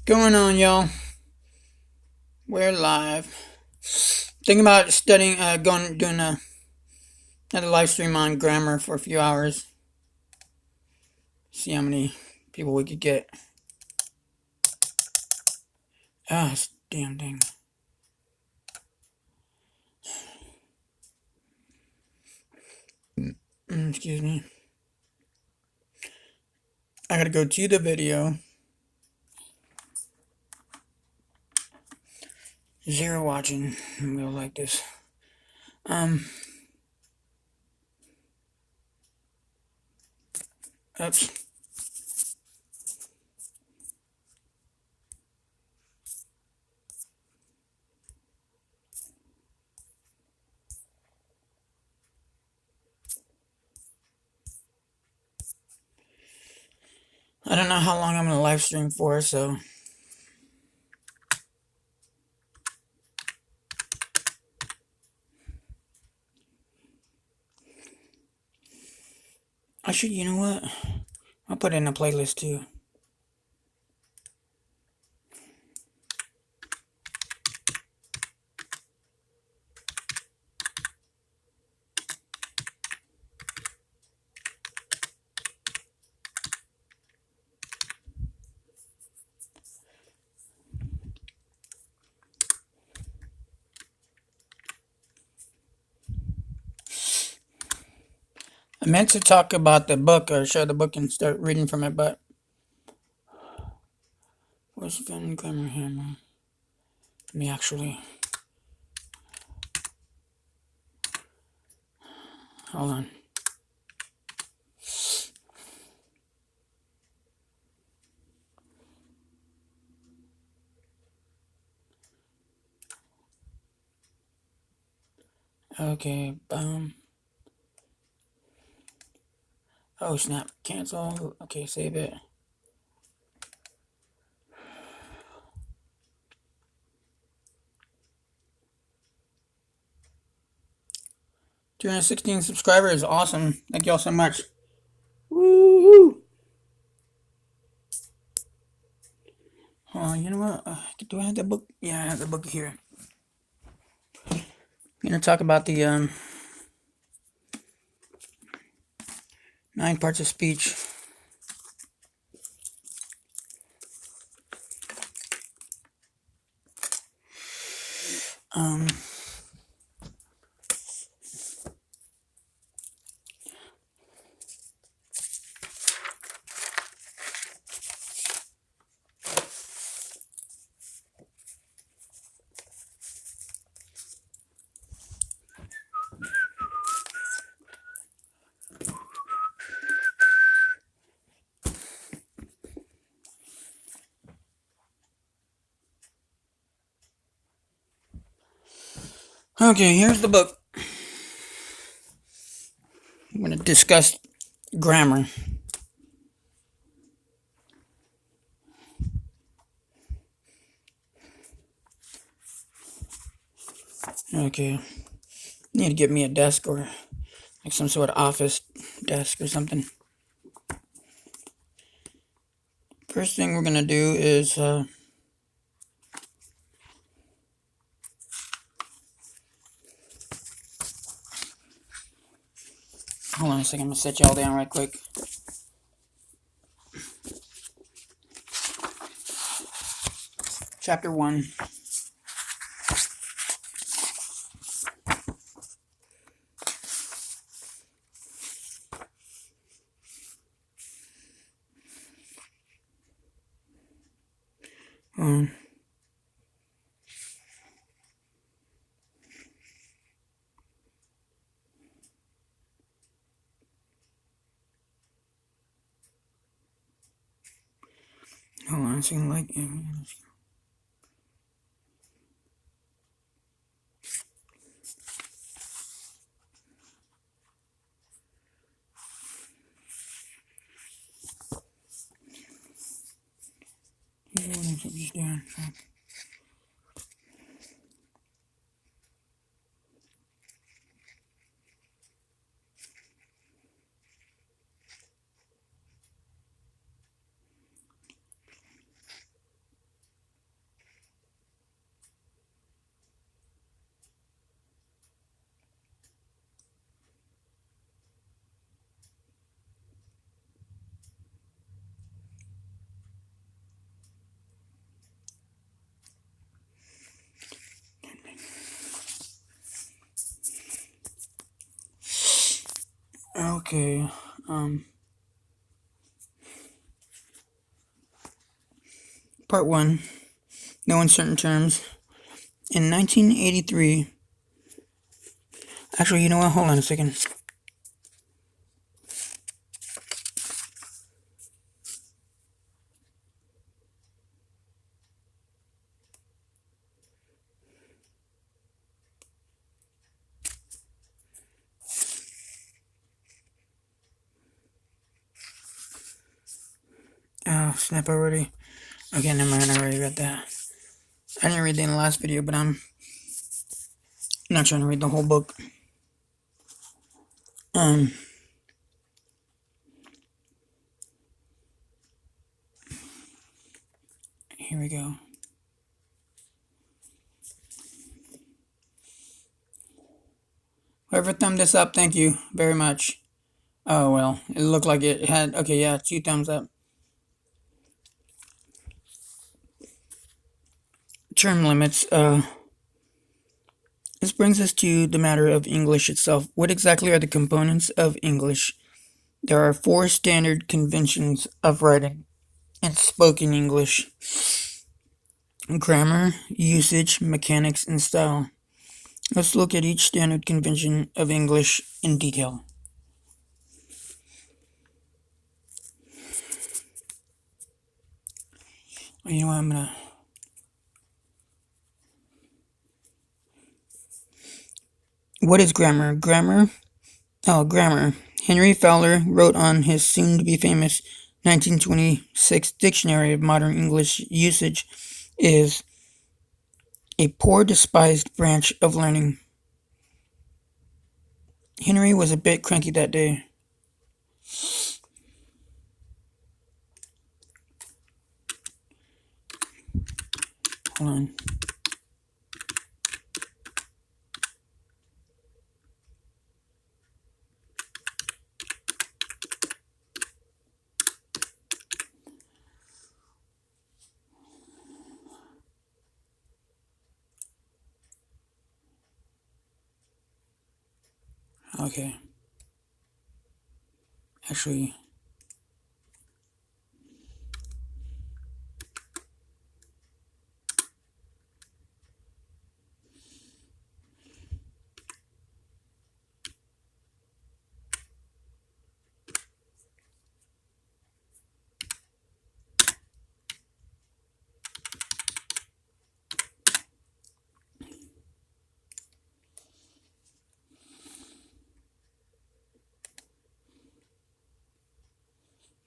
Going on, y'all? We're live. Thinking about studying, doing another live stream on grammar for a few hours. See how many people we could get. This damn thing. Excuse me. I gotta go to the video. 0 watching. We'll like this. Oops. I don't know how long I'm gonna live stream for, so. You know what? I'll put it in a playlist too. I meant to talk about the book or show the book and start reading from it, but Forrest Fenn grammar hammer. Let me actually. Hold on. Okay, oh snap, cancel. Okay, save it. $216 subscribers, awesome. Thank y'all so much. Woohoo! You know what? Do I have the book? Yeah, I have the book here. I'm gonna talk about the 9 parts of speech. Okay, here's the book. I'm gonna discuss grammar. Okay, need to get me a desk or like some sort of office desk or something. First thing we're gonna do is hold on a second, I'm gonna set y'all down right quick. Chapter 1. Hold on a second, like. Okay. Part 1. No uncertain terms. In 1983. Actually, you know what? Hold on a second. Oh, snap already. Okay, never mind. I already read that. I didn't read that in the last video, but I'm not trying to read the whole book. Here we go. Whoever thumbed this up, thank you very much. Oh, well, it looked like it had, okay, yeah, 2 thumbs up. Term limits. This brings us to the matter of English itself. What exactly are the components of English? There are 4 standard conventions of writing and spoken English: grammar, usage, mechanics, and style. Let's look at each standard convention of English in detail. You know what, I'm gonna... What is grammar? Grammar. Henry Fowler wrote on his soon-to-be famous 1926 Dictionary of Modern English Usage is a poor despised branch of learning. Henry was a bit cranky that day. Hold on. Okay. Actually...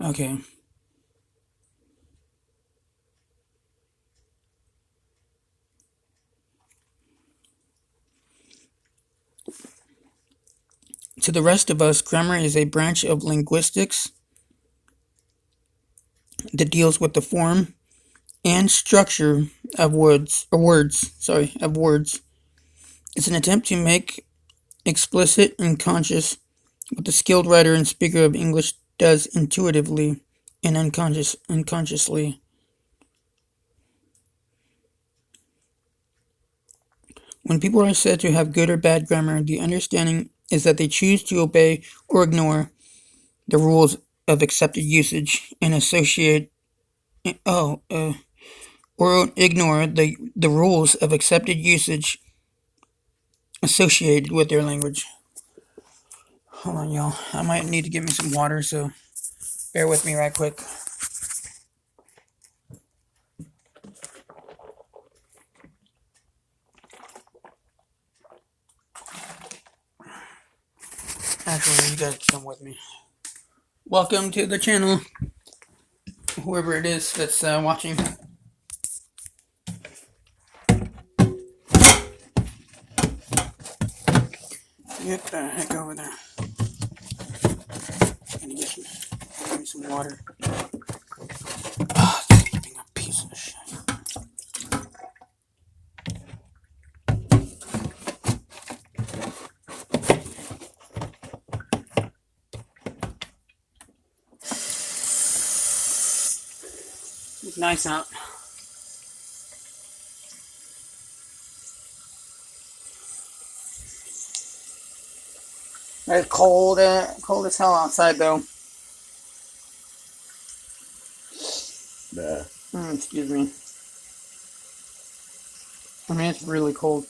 Okay. To the rest of us, grammar is a branch of linguistics that deals with the form and structure of words. It's an attempt to make explicit and conscious what the skilled writer and speaker of English does intuitively and unconsciously. When people are said to have good or bad grammar, the understanding is that they choose to obey or ignore the rules of accepted usage and or ignore the rules of accepted usage associated with their language. Hold on, y'all. I might need to get me some water, so bear with me right quick. Actually, you guys come with me. Welcome to the channel, whoever it is that's watching. Get the heck over there. Gonna get me some water. Oh, this being a piece of shit. It's nice out. It's cold as hell outside though. Excuse me. I mean, it's really cold.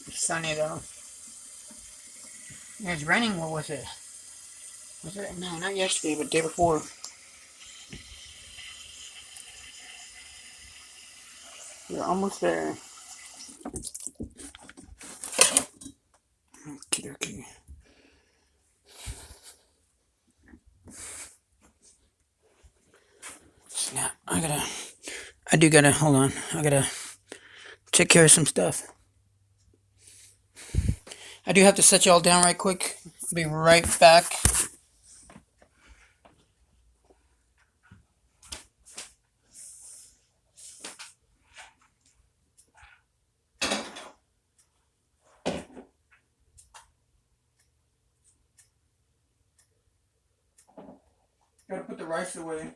It's sunny though. It was raining. What was it? Was it? No, not yesterday, but the day before. We're almost there. Okay. Snap. Hold on. I gotta take care of some stuff. I do have to set y'all down right quick. I'll be right back. Gotta put the rice away.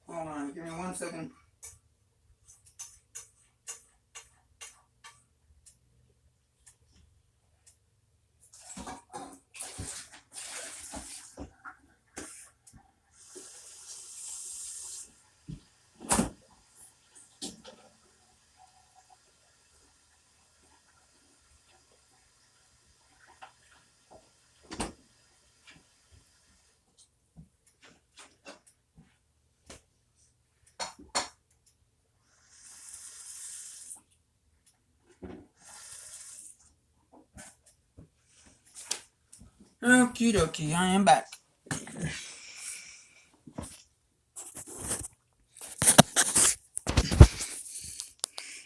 Hold on, give me 1 second. Okie dokie, I am back.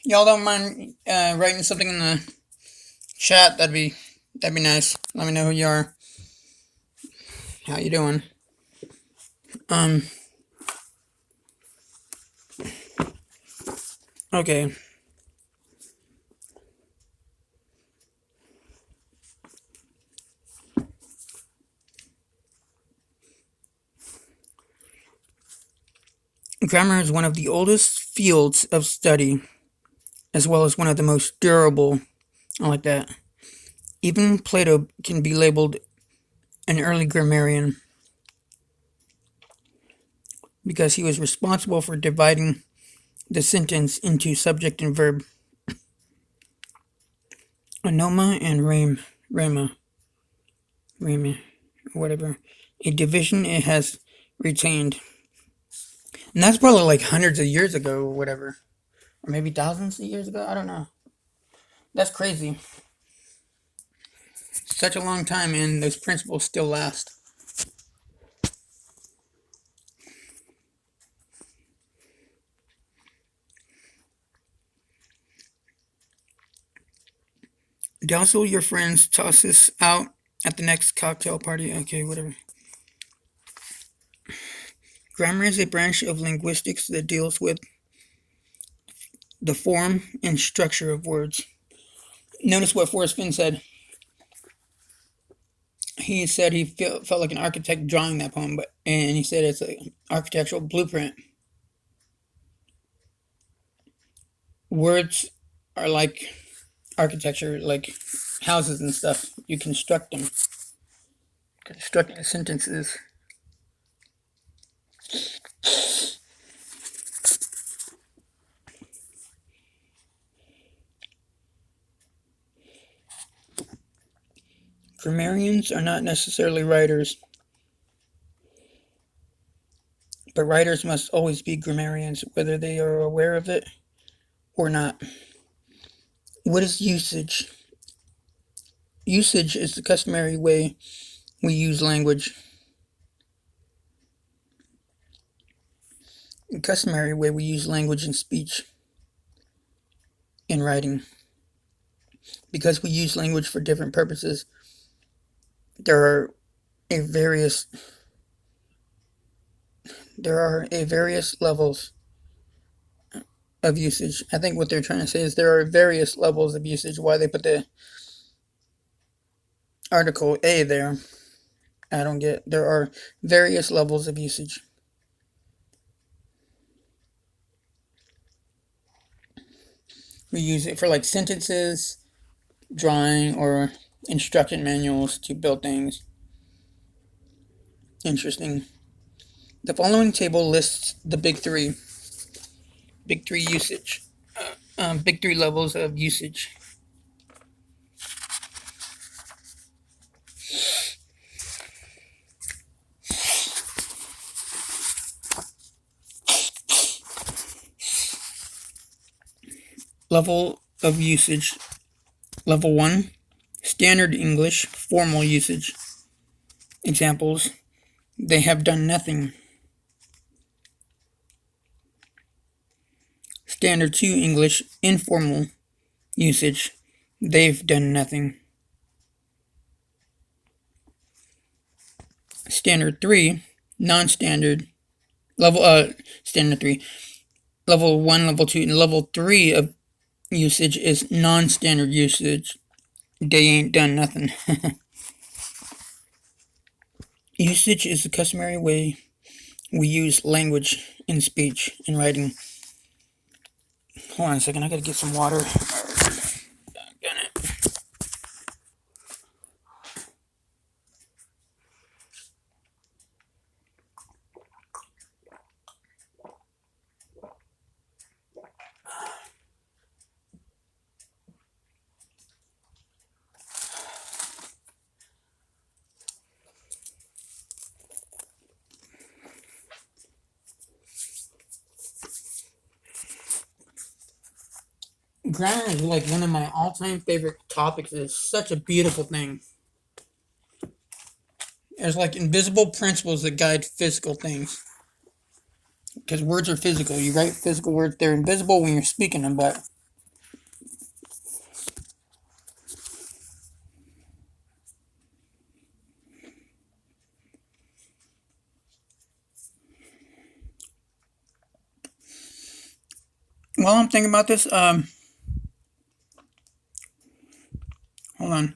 Y'all don't mind writing something in the chat? That'd be nice. Let me know who you are. How you doing? Okay. Grammar is one of the oldest fields of study, as well as one of the most durable. I like that. Even Plato can be labeled an early grammarian because he was responsible for dividing the sentence into subject and verb. Anoma and rama, whatever. A division it has retained. And that's probably like hundreds of years ago or whatever. Or maybe thousands of years ago. I don't know. That's crazy. Such a long time and those principles still last. Dazzle your friends, toss this out at the next cocktail party. Okay, whatever. Grammar is a branch of linguistics that deals with the form and structure of words. Notice what Forrest Fenn said. He said he felt like an architect drawing that poem, and he said it's an architectural blueprint. Words are like architecture, like houses and stuff. You construct them. Constructing sentences. Grammarians are not necessarily writers, but writers must always be grammarians, whether they are aware of it or not. What is usage? Usage is the customary way we use language. The customary way we use language in speech and writing. Because we use language for different purposes, there are a various there are a various levels of usage. I think what they're trying to say is there are various levels of usage. Why they put the article A there, I don't get. There are various levels of usage. We use it for like sentences, drawing, or instruction manuals to build things. Interesting. The following table lists the big three usage, big three levels of usage. Level of usage. Level 1, standard English, formal usage. Examples, they have done nothing. Standard 2 English, informal usage. They've done nothing. Standard 3, non-standard. Standard 3. Level 1, level 2, and level 3 of usage is non-standard usage. They ain't done nothing. Usage is the customary way we use language in speech and writing. Hold on a second, I gotta get some water. Grammar is like one of my all-time favorite topics. It's such a beautiful thing. There's like invisible principles that guide physical things. Because words are physical. You write physical words. They're invisible when you're speaking them, but while I'm thinking about this, hold on.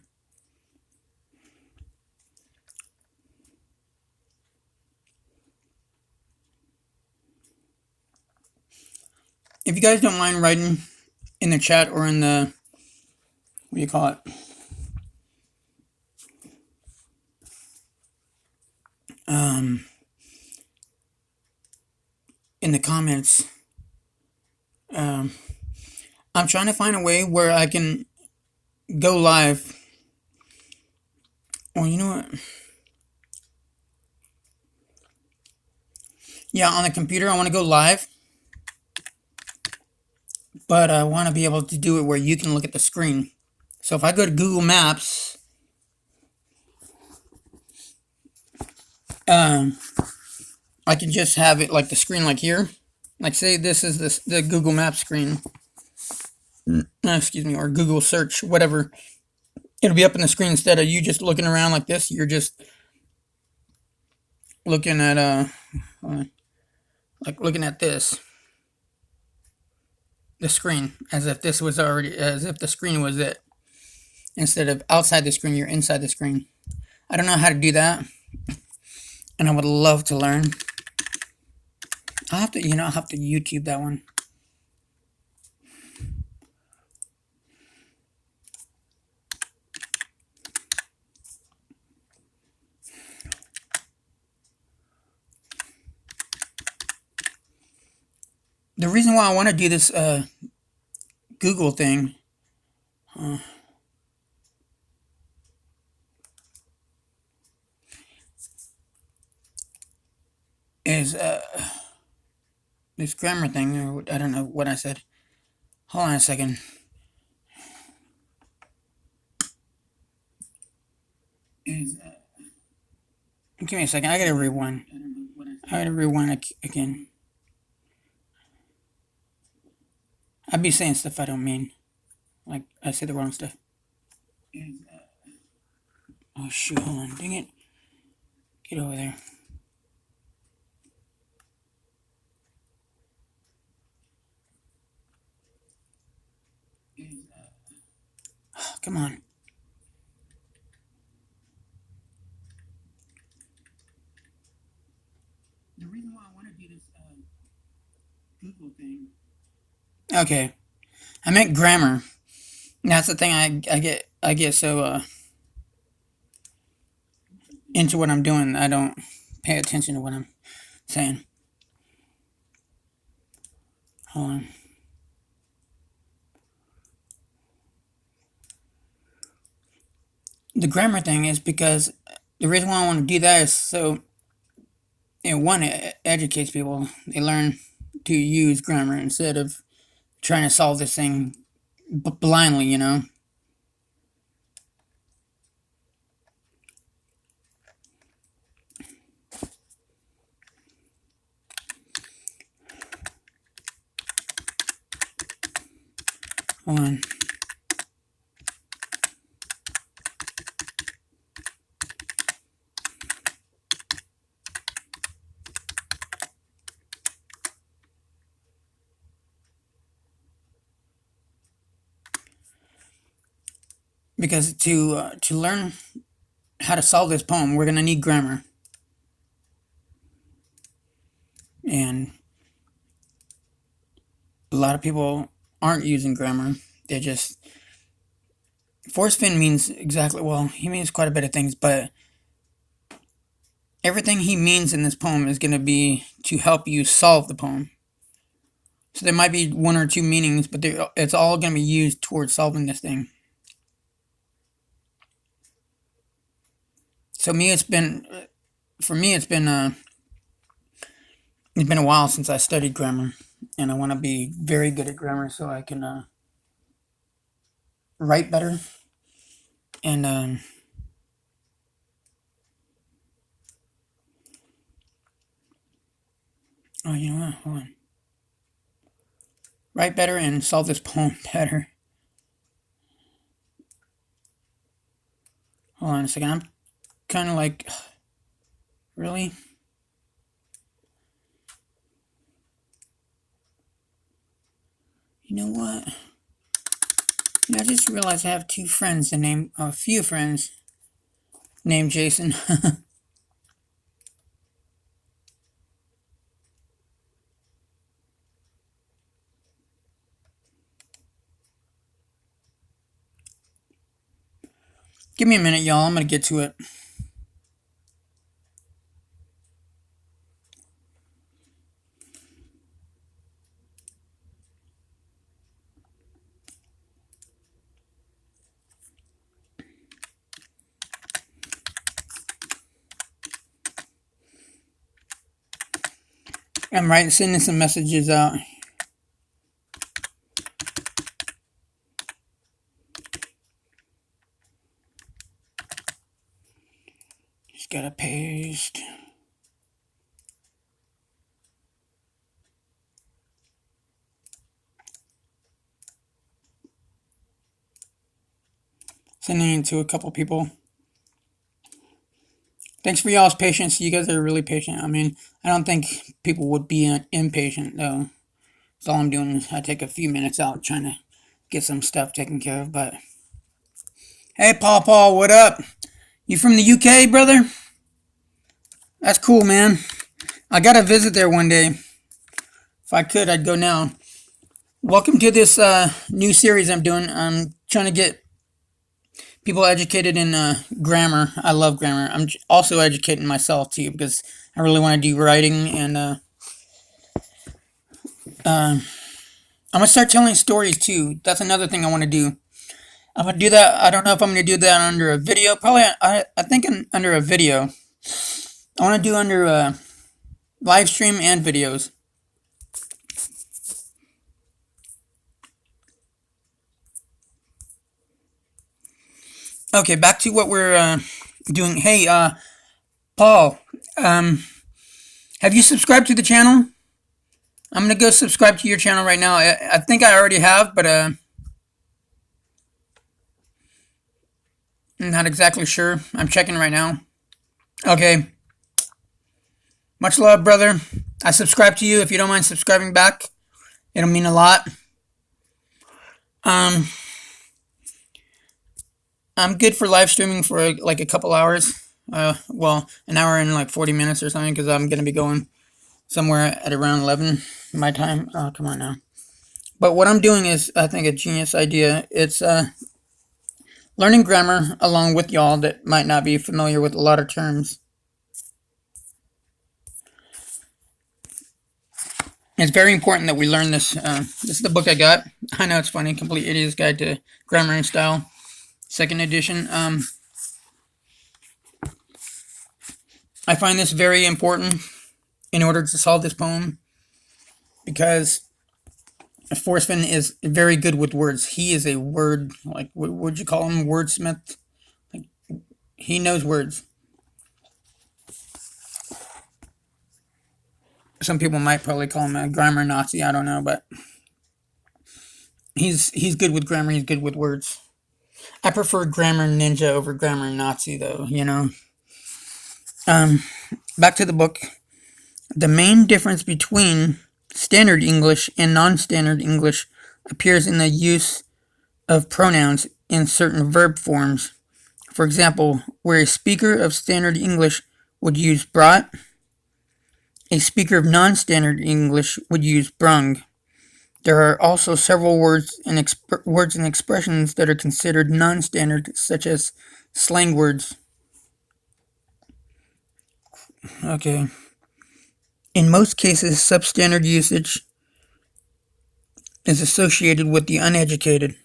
If you guys don't mind writing in the chat or in the, what do you call it? In the comments, I'm trying to find a way where I can go live. Well, you know what? Yeah, on the computer, I want to go live. But I want to be able to do it where you can look at the screen. So if I go to Google Maps, I can just have it like the screen like here. Like say this is the Google Maps screen. Excuse me, or Google search, whatever. It'll be up on the screen instead of you just looking around like this. You're just looking at like looking at this. The screen, as if the screen was it. Instead of outside the screen, you're inside the screen. I don't know how to do that, and I would love to learn. I'll have to YouTube that one. The reason why I want to do this Google thing is this grammar thing, or I don't know what I said. Hold on a second. Give me a second. I gotta rewind. Again. I'd be saying stuff I don't mean. Like I say the wrong stuff. Oh shoot, hold on, dang it. Get over there. Oh, come on. The reason why I want to do this Google thing. Okay, I meant grammar. That's the thing I get so into what I'm doing. I don't pay attention to what I'm saying. Hold on. The grammar thing is because the reason why I want to do that is so one, it educates people. They learn to use grammar instead of trying to solve this thing blindly, you know. Hold on. Because to learn how to solve this poem, we're gonna need grammar, and a lot of people aren't using grammar. They just Forrest Fenn means exactly well. He means quite a bit of things, but everything he means in this poem is gonna be to help you solve the poem. So there might be one or two meanings, but it's all gonna be used towards solving this thing. So me, it's been for me, it's been a while since I studied grammar, and I want to be very good at grammar so I can write better. And oh, you know what? Hold on. Write better and solve this poem better. Hold on a second. I'm kind of like, really? You know what? I just realized I have a few friends named Jason. Give me a minute, y'all. I'm gonna get to it. I'm sending some messages out. Just gotta paste. Sending it to a couple people. Thanks for y'all's patience. You guys are really patient. I mean, I don't think people would be impatient, though. That's all I'm doing is I take a few minutes out trying to get some stuff taken care of. But hey, Paul, what up? You from the UK, brother? That's cool, man. I gotta visit there one day. If I could, I'd go now. Welcome to this new series I'm doing. I'm trying to get people educated in grammar. I love grammar. I'm also educating myself too because I really want to do writing, and I'm gonna start telling stories too. That's another thing I want to do. I'm gonna do that. I don't know if I'm gonna do that under a video. Probably, I think under a video. I want to do under live stream and videos. Okay, back to what we're doing. Hey, Paul, um, have you subscribed to the channel? I'm gonna go subscribe to your channel right now. I think I already have, but Not exactly sure. I'm checking right now. Okay. Much love, brother. I subscribe to you. If you don't mind subscribing back, it'll mean a lot. Um, I'm good for live streaming for like a couple hours. Well, an hour and like 40 minutes or something, because I'm gonna be going somewhere at around 11 my time. Oh, come on now. But what I'm doing is, I think, a genius idea. It's learning grammar along with y'all that might not be familiar with a lot of terms. It's very important that we learn this. This is the book I got. I know it's funny. Complete Idiot's Guide to Grammar and Style, second edition. I find this very important in order to solve this poem because Forrest Fenn is very good with words. He is a word, like, what would you call him? Wordsmith? Like, he knows words. Some people might probably call him a grammar Nazi. I don't know, but he's good with grammar. He's good with words. I prefer grammar ninja over grammar Nazi, though. Back to the book. The main difference between standard English and non-standard English appears in the use of pronouns in certain verb forms. For example, where a speaker of standard English would use brought, a speaker of non-standard English would use brung. There are also several words and expressions that are considered non-standard, such as slang words. Okay. In most cases, substandard usage is associated with the uneducated.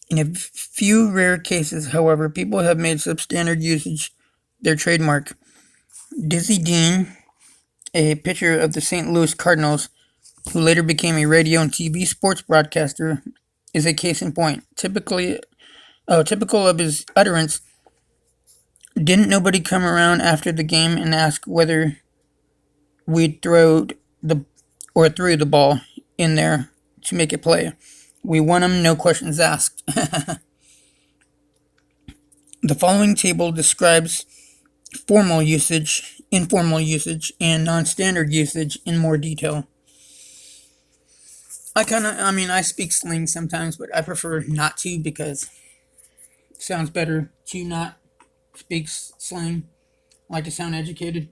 In a few rare cases, however, people have made substandard usage their trademark. Dizzy Dean, a pitcher of the St. Louis Cardinals, who later became a radio and TV sports broadcaster, is a case in point. Typical of his utterance, didn't nobody come around after the game and ask whether we threw the ball in there to make it play. We won them, no questions asked. The following table describes formal usage, informal usage, and non-standard usage in more detail. I speak slang sometimes, but I prefer not to because it sounds better to not speak slang. I like to sound educated.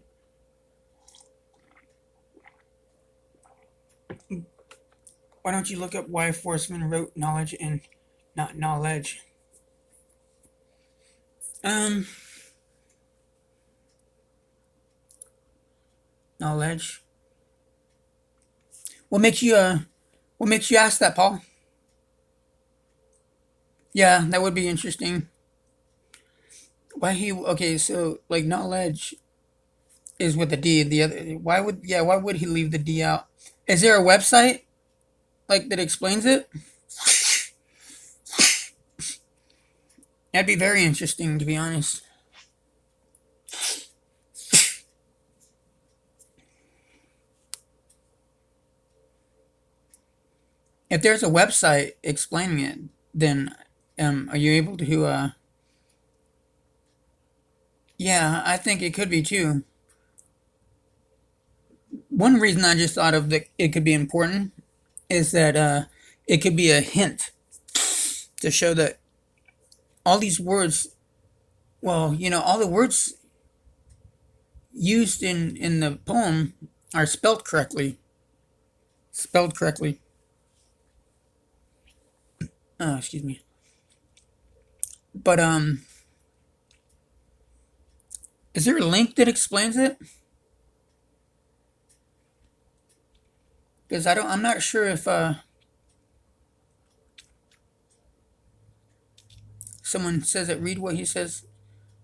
Why don't you look up why Forrest Fenn wrote knowledge and not knowledge? Knowledge. What makes you ask that, Paul? Yeah, that would be interesting. Okay, so like knowledge is with the D. The other, why would he leave the D out? Is there a website like that explains it? That'd be very interesting, to be honest. If there's a website explaining it, then are you able to? Yeah, I think it could be too. One reason I just thought of that it could be important is that it could be a hint to show that all these words, well, all the words used in the poem are spelled correctly. Spelled correctly. Oh, excuse me. But is there a link that explains it? Because I'm not sure if someone says it. Read what he says,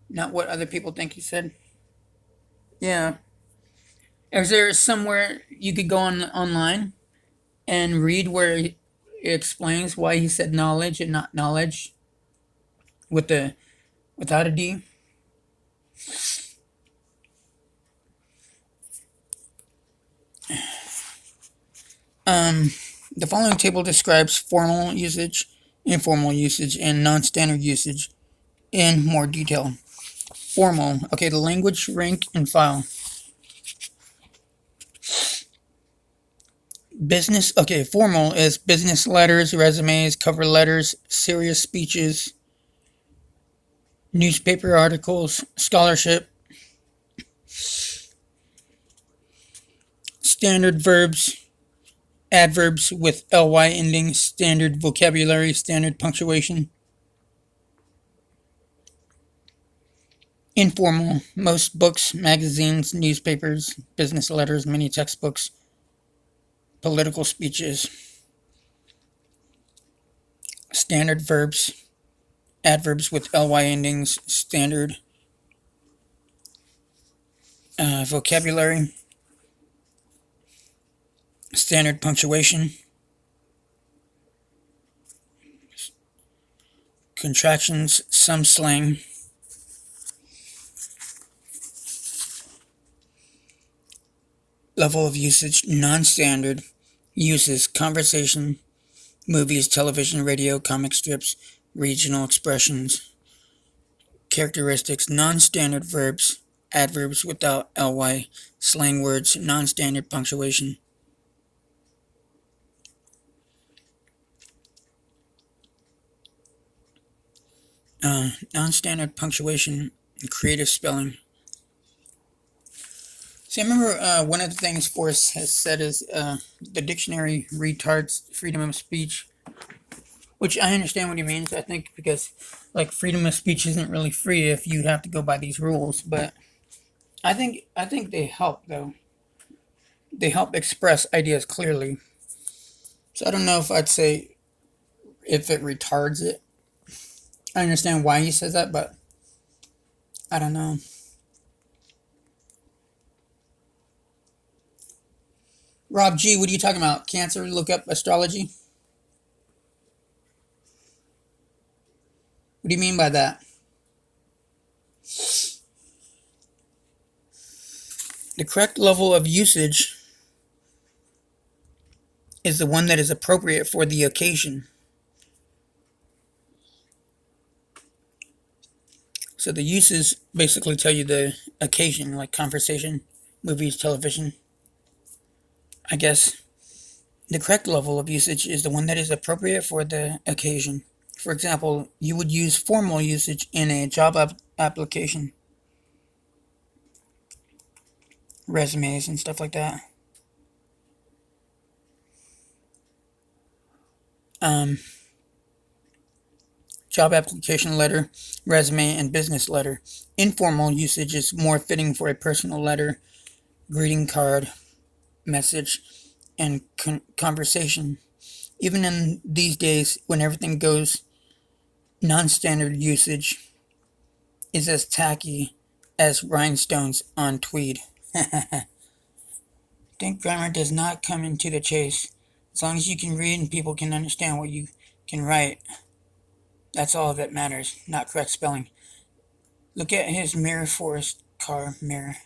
not what other people think he said. Yeah. Is there somewhere you could go online and read where it explains why he said knowledge and not knowledge without a D? The following table describes formal usage, informal usage, and non-standard usage in more detail. Formal. Okay, the language, rank, and file. Business. Okay, formal is business letters, resumes, cover letters, serious speeches, newspaper articles, scholarship, standard verbs, adverbs with ly endings, standard vocabulary, standard punctuation. Informal. Most books, magazines, newspapers, business letters, many textbooks, political speeches. Standard verbs, adverbs with ly endings, standard vocabulary, standard punctuation, contractions, some slang. Level of usage, non-standard. Uses, conversation, movies, television, radio, comic strips, regional expressions. Characteristics, non-standard verbs, adverbs without ly, slang words, non-standard punctuation. Non-standard punctuation, creative spelling. See, I remember one of the things Forrest has said is the dictionary retards freedom of speech, which I understand what he means. I think because like freedom of speech isn't really free if you have to go by these rules, but I think they help though. They help express ideas clearly. So I don't know if I'd say if it retards it. I understand why he says that, but I don't know. Rob G, what are you talking about? Cancer? Look up astrology? What do you mean by that? The correct level of usage is the one that is appropriate for the occasion. So the uses basically tell you the occasion, like conversation, movies, television. I guess the correct level of usage is the one that is appropriate for the occasion. For example, you would use formal usage in a job application, resumes, and stuff like that. Um, Job application letter, resume, and business letter. Informal usage is more fitting for a personal letter, greeting card, message, and conversation. Even in these days when everything goes non-standard, usage is as tacky as rhinestones on tweed. Think grammar does not come into the chase. As long as you can read and people can understand what you can write, that's all that matters, not correct spelling. Look at his mirror, Forrest car mirror.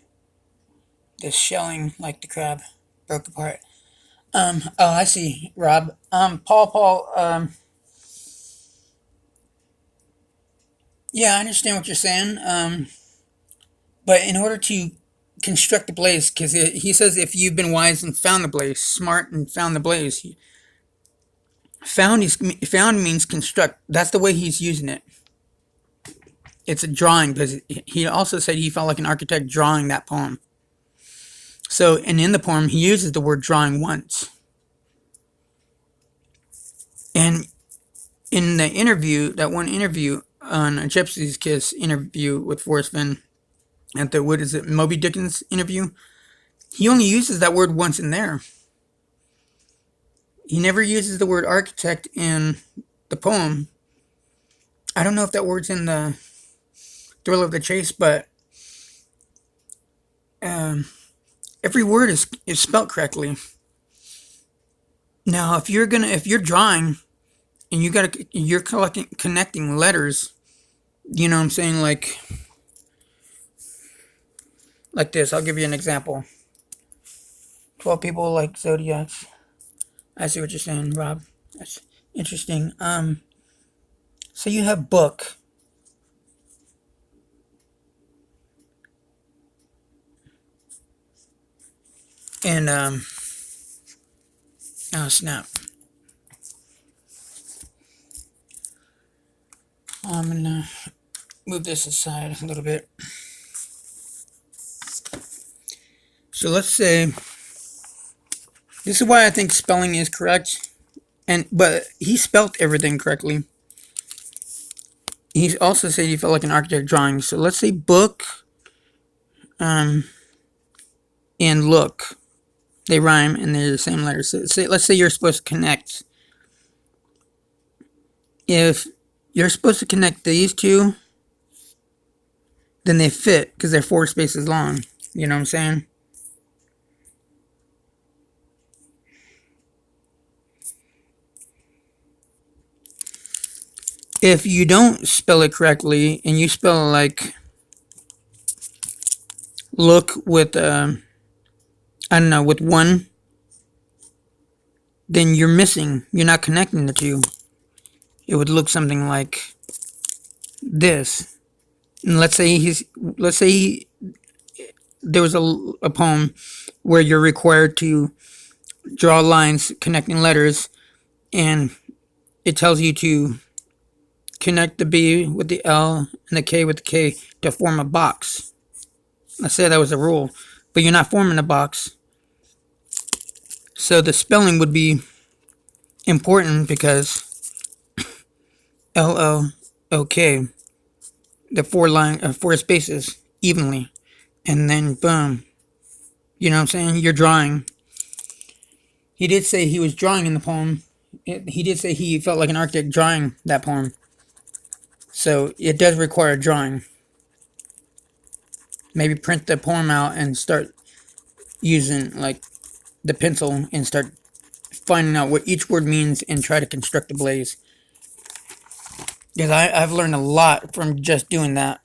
The shelling, like the crab, broke apart. Oh, I see, Rob. Paul, yeah, I understand what you're saying. But in order to construct the blaze, because he says if you've been wise and found the blaze, smart and found the blaze. Found means construct. That's the way he's using it. It's a drawing because he also said he felt like an architect drawing that poem. So, and in the poem, he uses the word drawing once. And in the interview, that one interview on a Gypsy's Kiss interview with Forrest Fenn at the, what is it, Moby Dickens interview, he only uses that word once in there. He never uses the word architect in the poem. I don't know if that word's in the Thrill of the Chase, but every word is spelled correctly. Now, if you're drawing and you're connecting letters, you know what I'm saying, like this. I'll give you an example. 12 people like zodiacs. I see what you're saying, Rob. That's interesting. So you have book. And oh snap! I'm gonna move this aside a little bit. So let's say this is why I think spelling is correct, but he spelt everything correctly. He also said he felt like an architect drawing. So let's say book, and look, they rhyme and they're the same letters. So let's say you're supposed to connect. If you're supposed to connect these two, then they fit because they're 4 spaces long. You know what I'm saying? If you don't spell it correctly and you spell like look with I don't know, with one, then you're missing. You're not connecting the two. It would look something like this. And let's say there was a poem where you're required to draw lines connecting letters, and it tells you to connect the B with the L and the K with the K to form a box. Let's say that was the rule, but you're not forming a box. So the spelling would be important because LOOK, the 4 spaces evenly, and then boom. You know what I'm saying? You're drawing. He did say he was drawing in the poem. He did say he felt like an architect drawing that poem. So it does require drawing. Maybe print the poem out and start using like the pencil and start finding out what each word means and try to construct a blaze. Because I've learned a lot from just doing that.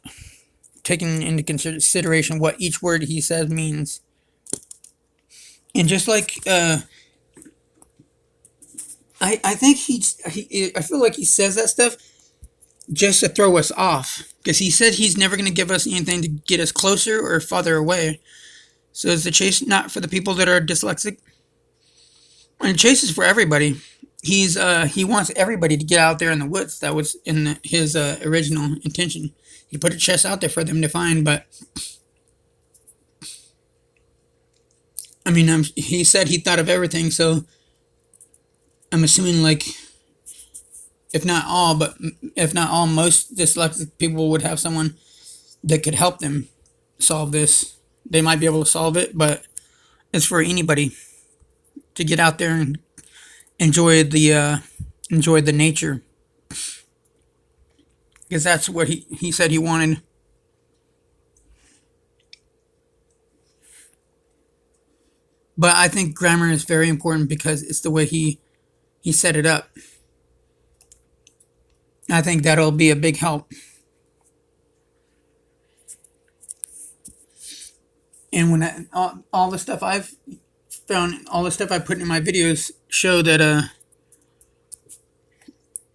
Taking into consideration what each word he says means. And just like, I think I feel like he says that stuff just to throw us off. Because he said he's never going to give us anything to get us closer or farther away. So is the chase not for the people that are dyslexic? And the chase is for everybody. He wants everybody to get out there in the woods. That was in his original intention. He put a chest out there for them to find, but I mean, he said he thought of everything, so I'm assuming like, if not all, most dyslexic people would have someone that could help them solve this. They might be able to solve it, but it's for anybody to get out there and enjoy the nature, because that's what he said he wanted. But I think grammar is very important because it's the way he set it up. I think that'll be a big help. And when all the stuff I've found, all the stuff I put in my videos show that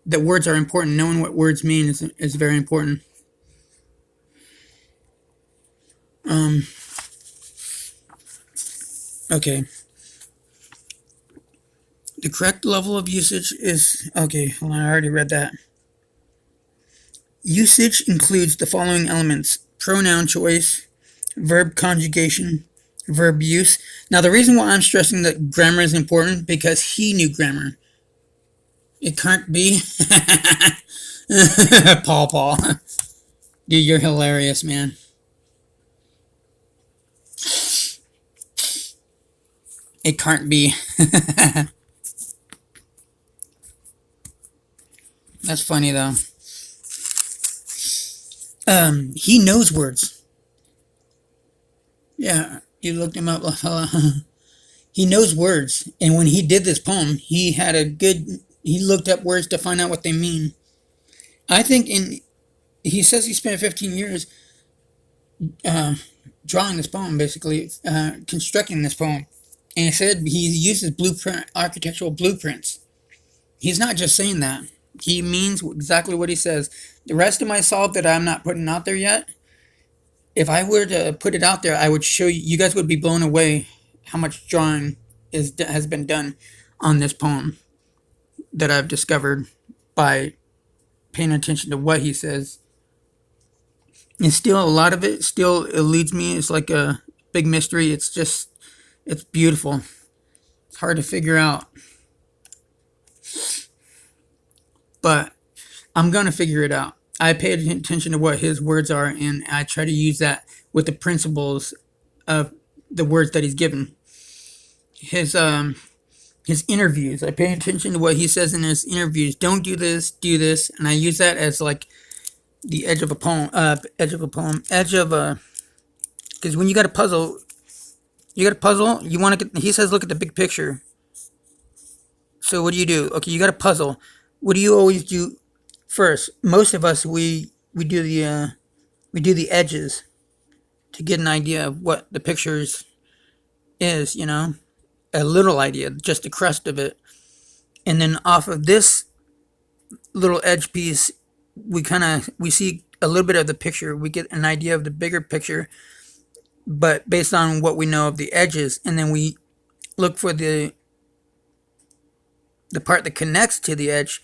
that words are important. Knowing what words mean is very important. Okay. The correct level of usage is okay. Hold on, I already read that. Usage includes the following elements: pronoun choice, verb conjugation, verb use. Now, the reason why I'm stressing that grammar is important because he knew grammar. It can't be. Paul. Dude, you're hilarious, man. It can't be. That's funny, though. He knows words. Yeah, you looked him up. He knows words. And when he did this poem, he looked up words to find out what they mean. I think he says he spent 15 years drawing this poem, basically, constructing this poem. And he said he uses architectural blueprints. He's not just saying that. He means exactly what he says. The rest of my solve that I'm not putting out there yet, if I were to put it out there, I would show you, you guys would be blown away how much drawing has been done on this poem that I've discovered by paying attention to what he says. And still, a lot of it still eludes me. It's like a big mystery. It's beautiful. It's hard to figure out, but I'm gonna figure it out. I paid attention to what his words are, and I try to use that with the principles of the words that he's given. His interviews. I pay attention to what he says in his interviews. Don't do this, do this, and I use that as like the edge of a poem. Edge of a. Because when you got a puzzle, You want to get. He says, look at the big picture. So what do? Okay, you got a puzzle. What do you always do first? Most of us we do the edges to get an idea of what the pictures is. A little idea, just the crust of it, and then off of this little edge piece, we see a little bit of the picture. We get an idea of the bigger picture, but based on what we know of the edges, and then we look for the part that connects to the edge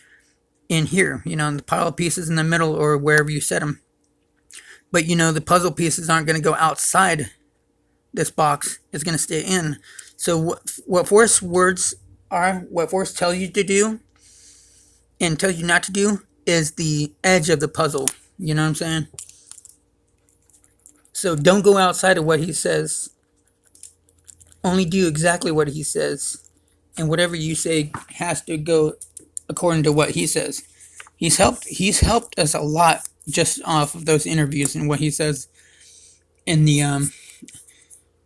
in here, in the pile of pieces in the middle or wherever you set them. But the puzzle pieces aren't going to go outside this box. It's going to stay in. So what Forrest's words are, what Forrest tells you to do and tells you not to do, is the edge of the puzzle. You know what I'm saying? So don't go outside of what he says. Only do exactly what he says. And whatever you say has to go according to what he says. He's helped us a lot just off of those interviews and what he says in the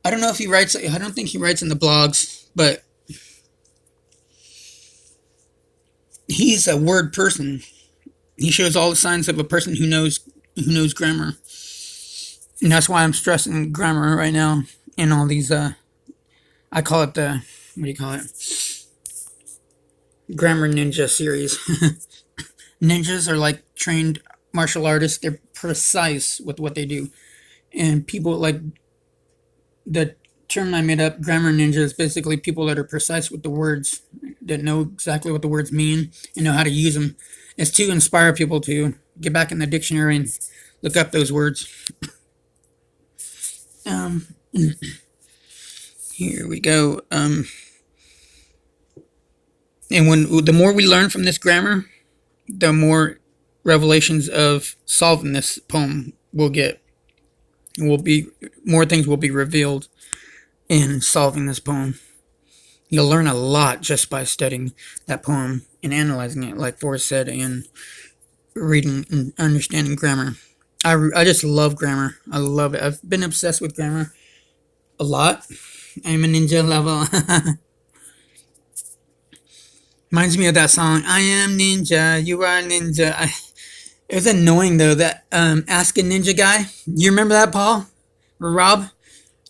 I don't know if he writes. I don't think he writes in the blogs, but he's a word person. He shows all the signs of a person who knows grammar, and that's why I'm stressing grammar right now in all these. I call it the, what do you call it? Grammar Ninja series. Ninjas are like trained martial artists. They're precise with what they do, and people like. The term I made up, grammar ninja, is basically people that are precise with the words, that know exactly what the words mean and know how to use them. It's to inspire people to get back in the dictionary and look up those words. Here we go. And the more we learn from this grammar, the more revelations of solving this poem we'll get. More things will be revealed in solving this poem. You'll learn a lot just by studying that poem and analyzing it, like Forrest said, and reading and understanding grammar. I just love grammar. I love it. I've been obsessed with grammar a lot. I'm a ninja level. Reminds me of that song, I am ninja, you are ninja. It was annoying though, that Ask a Ninja guy. You remember that, Paul? Or Rob?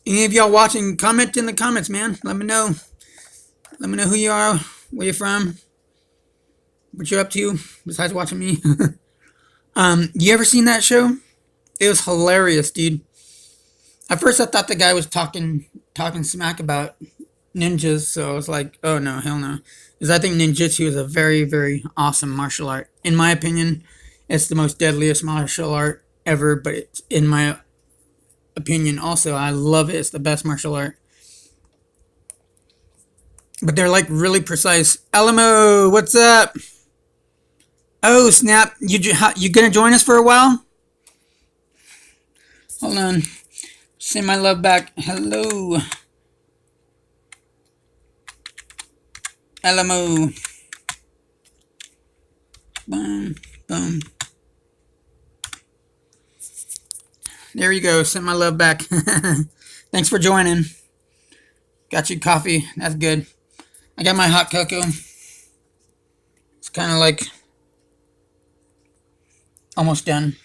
Any of y'all watching, comment in the comments, man. Let me know. Let me know who you are, where you're from, what you're up to, besides watching me. You ever seen that show? It was hilarious, dude. At first I thought the guy was talking smack about ninjas, so I was like, oh no, hell no. Because I think ninjutsu is a very, very awesome martial art. In my opinion, it's the most deadliest martial art ever, but it's, in my opinion also, I love it. It's the best martial art. But they're like really precise. Alamo, what's up? Oh, snap. You gonna join us for a while? Hold on. Send my love back. Hello. Alamo. Boom, boom. There you go. Send my love back. Thanks for joining. Got you coffee. That's good. I got my hot cocoa. It's kind of like almost done.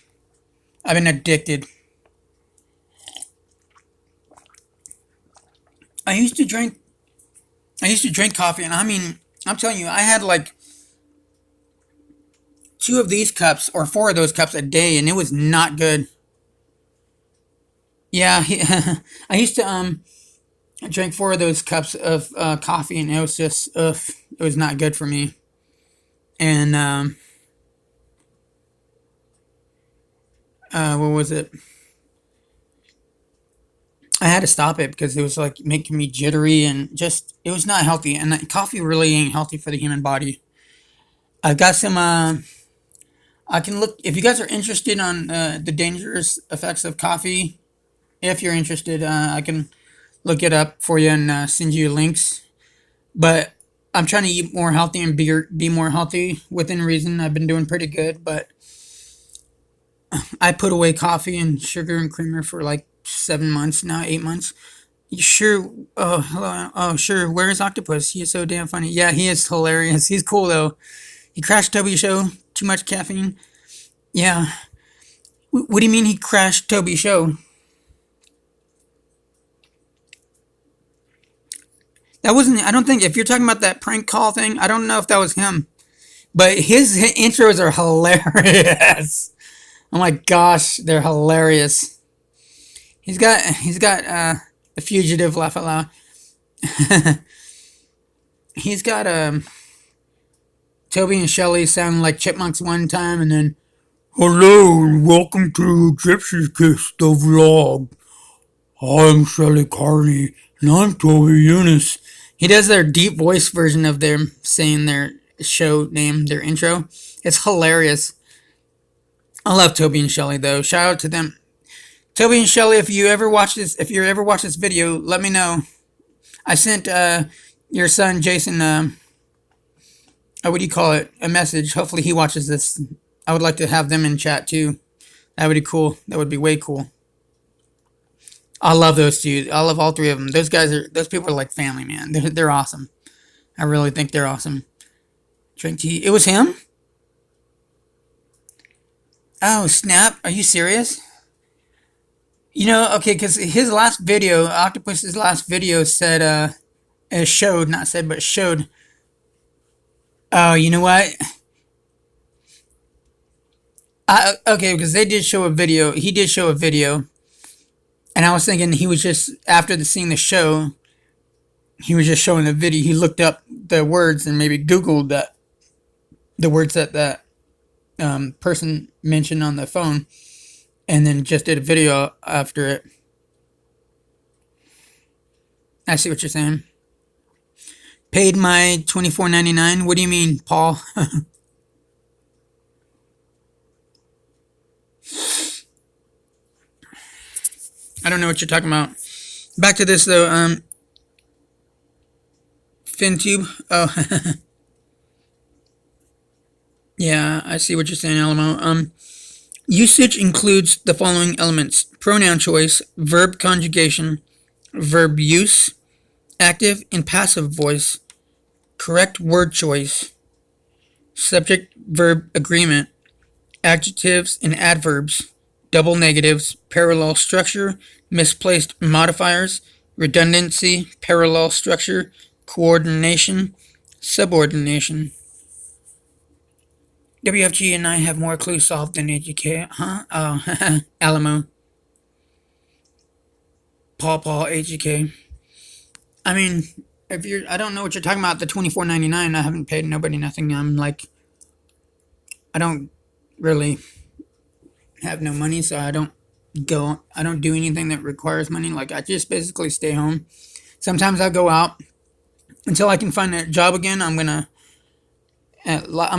I've been addicted. I used to drink coffee, and I mean, I'm telling you, I had like 2 of these cups or 4 of those cups a day, and it was not good. Yeah, I used to I drank 4 of those cups of coffee, and it was just, ugh, it was not good for me. And what was it? I had to stop it because it was like making me jittery and just it was not healthy. And coffee really ain't healthy for the human body. I've got some. I can look if you guys are interested on the dangerous effects of coffee. If you're interested, I can look it up for you and send you links. But I'm trying to eat more healthy and be more healthy within reason. I've been doing pretty good, but I put away coffee and sugar and creamer for like 7 months now, 8 months. You sure? Oh, hello. Oh, sure. Where is Octopus? He is so damn funny. Yeah, he is hilarious. He's cool though. He crashed Toby's show. Too much caffeine. Yeah. What do you mean he crashed Toby's show? That wasn't. I don't think. If you're talking about that prank call thing, I don't know if that was him. But his intros are hilarious. Oh my gosh, they're hilarious. He's got the fugitive laugh out loud. He's got Toby and Shelly sounding like chipmunks one time, and then hello and welcome to Gypsy's Kiss the Vlog. I'm Shelly Carney and I'm Toby Eunice. He does their deep voice version of them saying their show name, their intro. It's hilarious. I love Toby and Shelly though. Shout out to them. Toby and Shelly, if you ever watch this video, let me know. I sent your son Jason what do you call it? A message. Hopefully he watches this. I would like to have them in chat too. That would be cool. That would be way cool. I love those two. I love all 3 of them. Those people are like family, man. They're awesome. I really think they're awesome. Drink tea. It was him? Oh, snap. Are you serious? Okay, because his last video, Octopus's last video said, it showed, not said, but showed. Oh, you know what? Okay, because they did show a video. He did show a video. And I was thinking he was just, after seeing the show, he was just showing the video. He looked up the words and maybe Googled the words that person mentioned on the phone. And then just did a video after it. I see what you're saying. Paid my $24.99. What do you mean, Paul? I don't know what you're talking about. Back to this though. FinTube. Oh, yeah, I see what you're saying, Alamo. Usage includes the following elements: pronoun choice, verb conjugation, verb use, active and passive voice, correct word choice, subject verb agreement, adjectives and adverbs, double negatives, parallel structure, misplaced modifiers, redundancy, parallel structure, coordination, subordination. WFG and I have more clues solved than AGK. Huh? Oh, Alamo. Paul, AGK. I mean, I don't know what you're talking about. The $24.99. I haven't paid nobody nothing. I don't really have no money, so I don't do anything that requires money. Like, I just basically stay home. Sometimes I go out until I can find a job again. I'm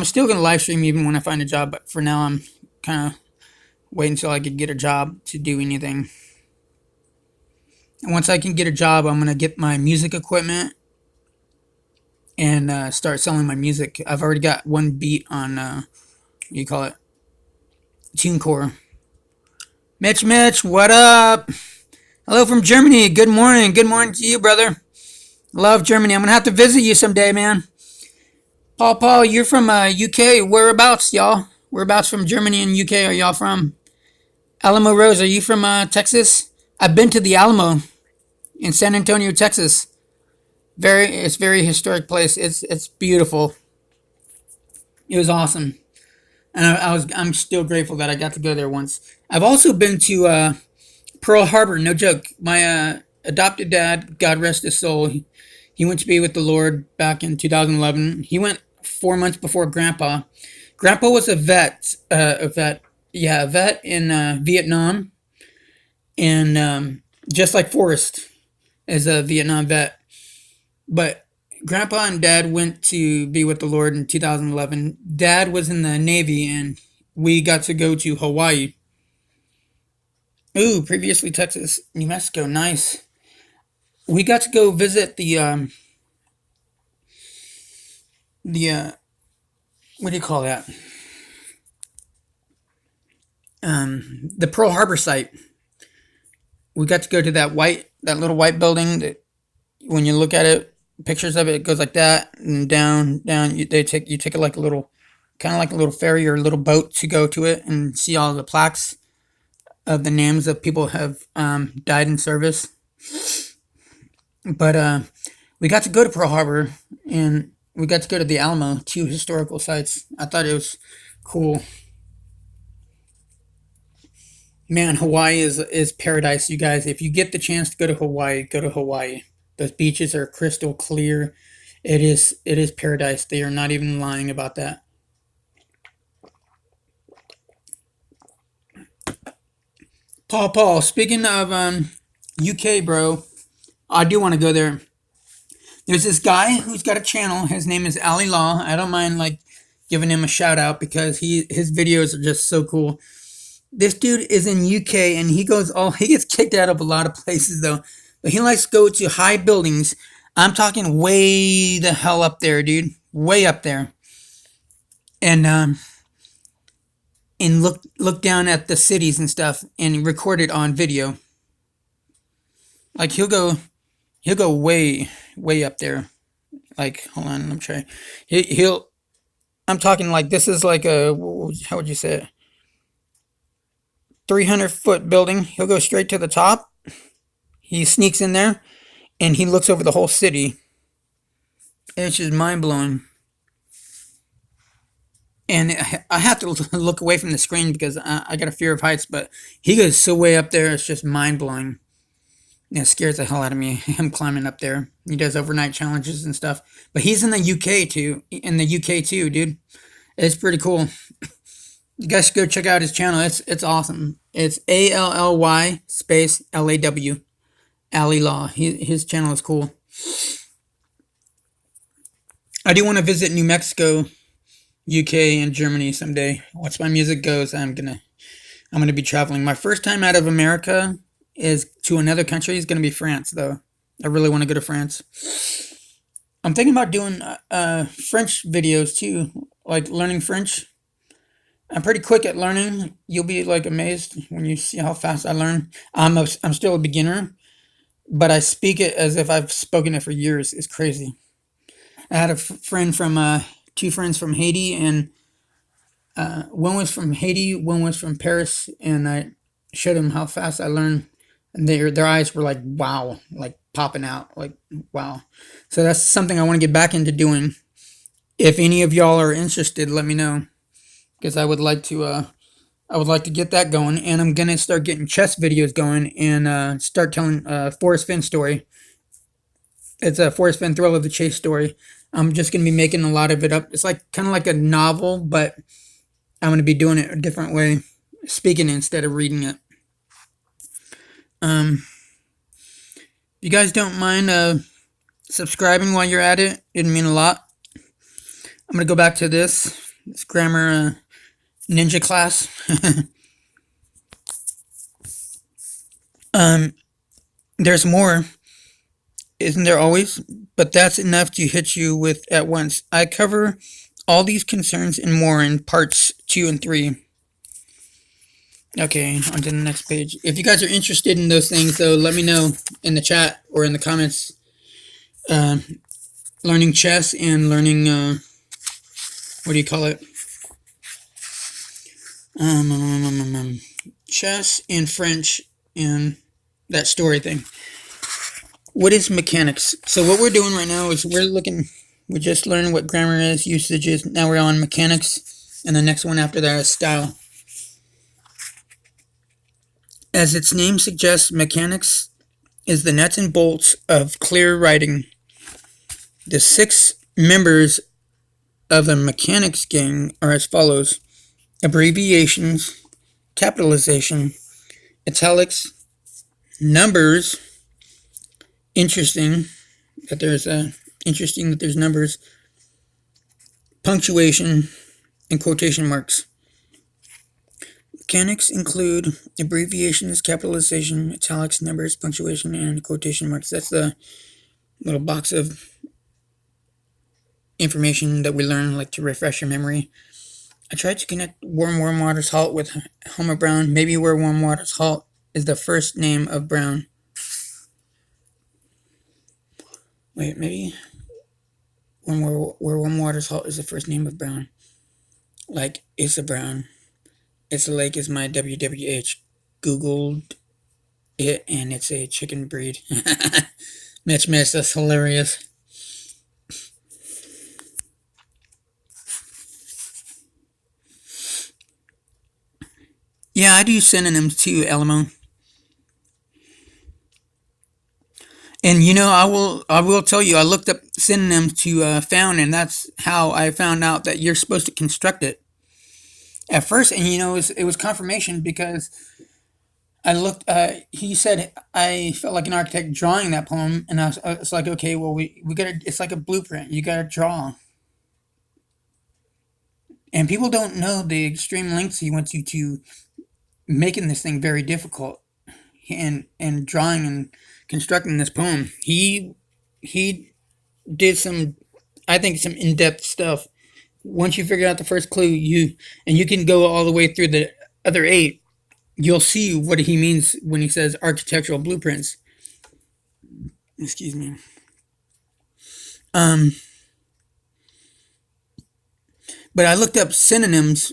still gonna live stream even when I find a job, but for now I'm kind of waiting until I could get a job to do anything. And once I can get a job, I'm gonna get my music equipment and start selling my music. I've already got one beat on what do you call it? TuneCore. Mitch, what up? Hello from Germany. Good morning. Good morning to you, brother. Love Germany. I'm gonna have to visit you someday, man. Paul, you're from UK. Whereabouts, y'all? Whereabouts from Germany and UK are y'all from? Alamo Rose, are you from Texas? I've been to the Alamo in San Antonio, Texas. It's very historic place. It's beautiful. It was awesome, and I'm still grateful that I got to go there once. I've also been to Pearl Harbor. No joke. My adopted dad, God rest his soul, he went to be with the Lord back in 2011. He went 4 months before Grandpa. Grandpa was a vet in Vietnam, and just like Forrest is a Vietnam vet. But Grandpa and Dad went to be with the Lord in 2011. Dad was in the Navy, and we got to go to Hawaii. Ooh, previously Texas, New Mexico, nice. We got to go visit the what do you call that? The Pearl Harbor site. We got to go to that little white building that when you look at it, pictures of it, it goes like that and down. You take it like a little, kind of like a little ferry or a little boat to go to it and see all the plaques of the names of people who have died in service. But we got to go to Pearl Harbor and we got to go to the Alamo, two historical sites. I thought it was cool. Man, Hawaii is paradise, you guys. If you get the chance to go to Hawaii, go to Hawaii. Those beaches are crystal clear. It is paradise. They are not even lying about that. Paul. Speaking of UK, bro, I do want to go there. There's this guy who's got a channel. His name is Ali Law. I don't mind like giving him a shout out because his videos are just so cool. This dude is in UK and he gets kicked out of a lot of places though. But he likes to go to high buildings. I'm talking way the hell up there, dude. Way up there. And look down at the cities and stuff and record it on video. Like he'll go way up there. Like hold on, I'm trying. He'll I'm talking like this is like a how would you say it? 300-foot building. He'll go straight to the top. He sneaks in there and he looks over the whole city. It's just mind blowing. And I have to look away from the screen because I got a fear of heights, but he goes so way up there, it's just mind blowing. It scares the hell out of me, him climbing up there. He does overnight challenges and stuff. But he's in the UK too. Dude. It's pretty cool. You guys should go check out his channel. It's awesome. It's ALLY space LAW. Ali Law. His channel is cool. I do want to visit New Mexico, UK, and Germany someday. Once my music goes, I'm gonna be traveling. My first time out of America is to another country is gonna be France, though. I really want to go to France. I'm thinking about doing French videos too, like learning French. I'm pretty quick at learning. You'll be like amazed when you see how fast I learn. I'm still a beginner, but I speak it as if I've spoken it for years. It's crazy. I had a friend from two friends from Haiti, and one was from Haiti, one was from Paris, and I showed them how fast I learned, and their eyes were like wow, like popping out, like wow. So that's something I want to get back into doing. If any of y'all are interested, let me know because I would like to get that going, and I'm gonna start getting chess videos going and start telling Forrest Fenn story. It's a Forrest Fenn Thrill of the Chase story. I'm just gonna be making a lot of it up. It's like kind of like a novel, but I'm gonna be doing it a different way, speaking instead of reading it. If you guys don't mind subscribing while you're at it, it'd mean a lot. I'm gonna go back to this grammar ninja class. There's more, isn't there always? But that's enough to hit you with at once. I cover all these concerns and more in parts 2 and 3. Okay, on to the next page. If you guys are interested in those things, though, let me know in the chat or in the comments. Learning chess and learning, what do you call it? Chess and French and that story thing. What is mechanics? So what we're doing right now is we're just learning what grammar is, usage is. Now we're on mechanics, and the next one after that is style. As its name suggests, mechanics is the nuts and bolts of clear writing. The 6 members of a mechanics gang are as follows: abbreviations, capitalization, italics, numbers. Interesting that there's numbers, punctuation, and quotation marks. Mechanics include abbreviations, capitalization, italics, numbers, punctuation, and quotation marks. That's the little box of information that we learn, like to refresh your memory. I tried to connect Warm Waters Halt with Homer Brown. Maybe where Warm Waters Halt is the first name of Brown. Wait, maybe where Warm Waters Halt is the first name of Brown. Like Issa Brown. Issa Lake is my WWH. Googled it, and it's a chicken breed. Mitch, that's hilarious. Yeah, I do synonyms too, Alamo. And I will tell you, I looked up synonyms to found, and that's how I found out that you're supposed to construct it at first. And it was confirmation because I looked. He said I felt like an architect drawing that poem, and I was like, okay, well, we gotta. It's like a blueprint. You gotta draw. And people don't know the extreme lengths he went to making this thing very difficult, and drawing and constructing this poem. He did some, I think, some in-depth stuff. Once you figure out the first clue, you can go all the way through the other 8. You'll see what he means when he says architectural blueprints. Excuse me. But I looked up synonyms,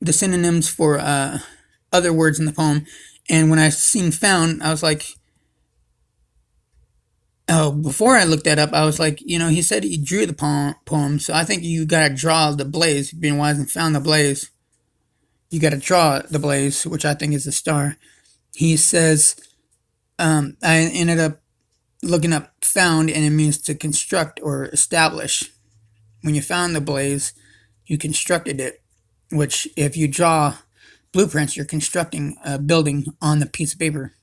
the synonyms for other words in the poem, and when I seen found, I was like, oh, before I looked that up, I was like, he said he drew the poem, so I think you gotta draw the blaze. Being wise and found the blaze, you gotta draw the blaze, which I think is a star. He says, I ended up looking up found, and it means to construct or establish. When you found the blaze, you constructed it, which if you draw blueprints, you're constructing a building on the piece of paper.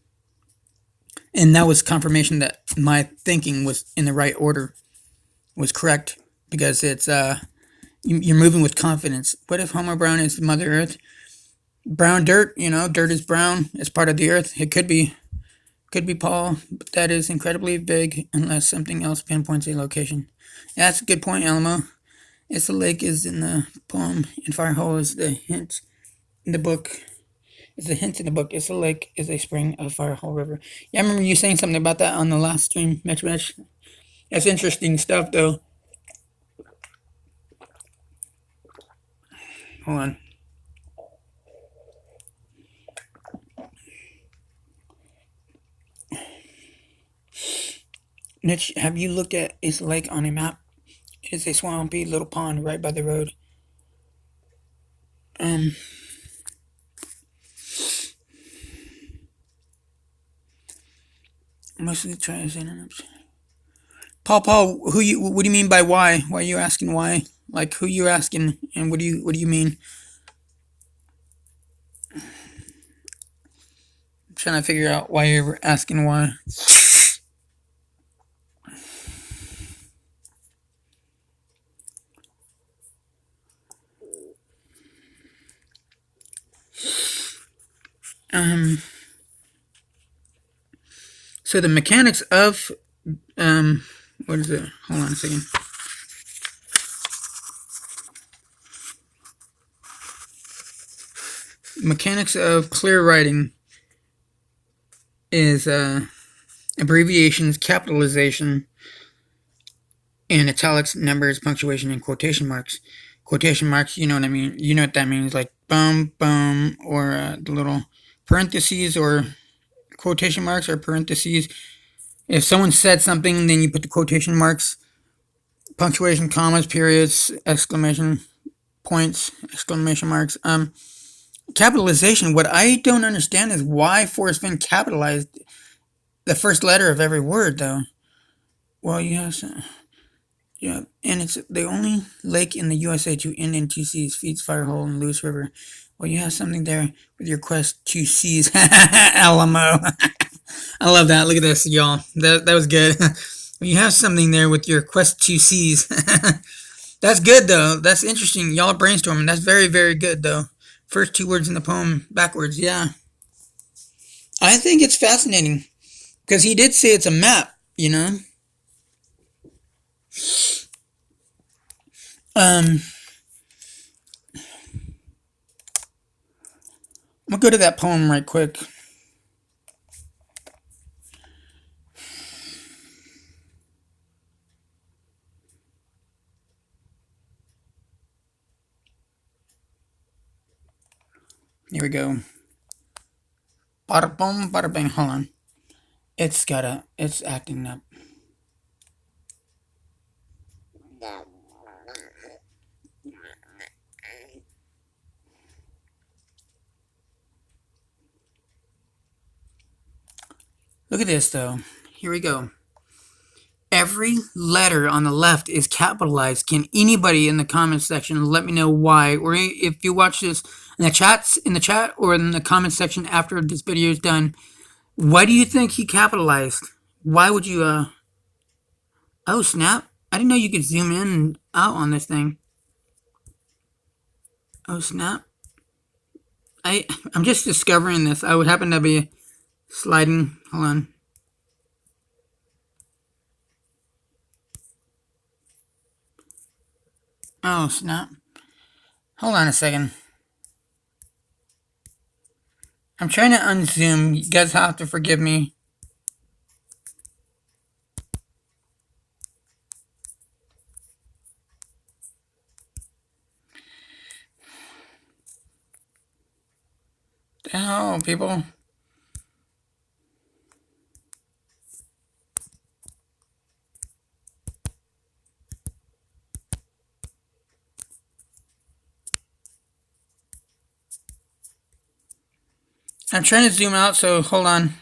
And that was confirmation that my thinking was in the right order, was correct, because it's you're moving with confidence. What if Homer Brown is Mother Earth? Brown dirt, dirt is brown. It's part of the earth. It could be Paul, but that is incredibly vague unless something else pinpoints a location. Yeah, that's a good point, Alamo. Issa Lake is in the poem, and Firehole is the hint in the book. It's the hint in the book. Issa Lake is a spring of Firehole River. Yeah, I remember you saying something about that on the last stream, Mitch. That's interesting stuff, though. Hold on. Mitch, have you looked at Issa Lake on a map? It's a swampy little pond right by the road. Mostly try synonyms. Paul, what do you mean by why? Why are you asking why? Like, who you asking, and what do you mean? I'm trying to figure out why you're asking why. So the mechanics of, what is it? Hold on a second. Mechanics of clear writing is abbreviations, capitalization, and italics, numbers, punctuation, and quotation marks. Quotation marks, you know what I mean? You know what that means, like bum, or the little parentheses or quotation marks or parentheses. If someone said something, then you put the quotation marks, punctuation, commas, periods, exclamation points, exclamation marks. Capitalization. What I don't understand is why Forrest Fenn capitalized the first letter of every word, though. Well, you have some, yeah, and it's the only lake in the USA to end in two seas, feeds Firehole and Lewis River. Well, you have something there with your quest two seas, Alamo. I love that. Look at this, y'all. That was good. You have something there with your quest two seas. That's good though. That's interesting. Y'all are brainstorming. That's very, very good though. First two words in the poem backwards. Yeah. I think it's fascinating because he did say it's a map. You know. I'm gonna go to that poem right quick. Here we go. Bada boom, bada bang. Hold on. It's acting up. Look at this though. Here we go. Every letter on the left is capitalized. Can anybody in the comments section let me know why? Or if you watch this in the chat or in the comments section after this video is done, why do you think he capitalized? Why would you oh snap. I didn't know you could zoom in and out on this thing. Oh snap. I'm just discovering this. I would happen to be sliding. Hold on. Oh snap. Hold on a second. I'm trying to unzoom. You guys have to forgive me. The hell, people? I'm trying to zoom out, so hold on.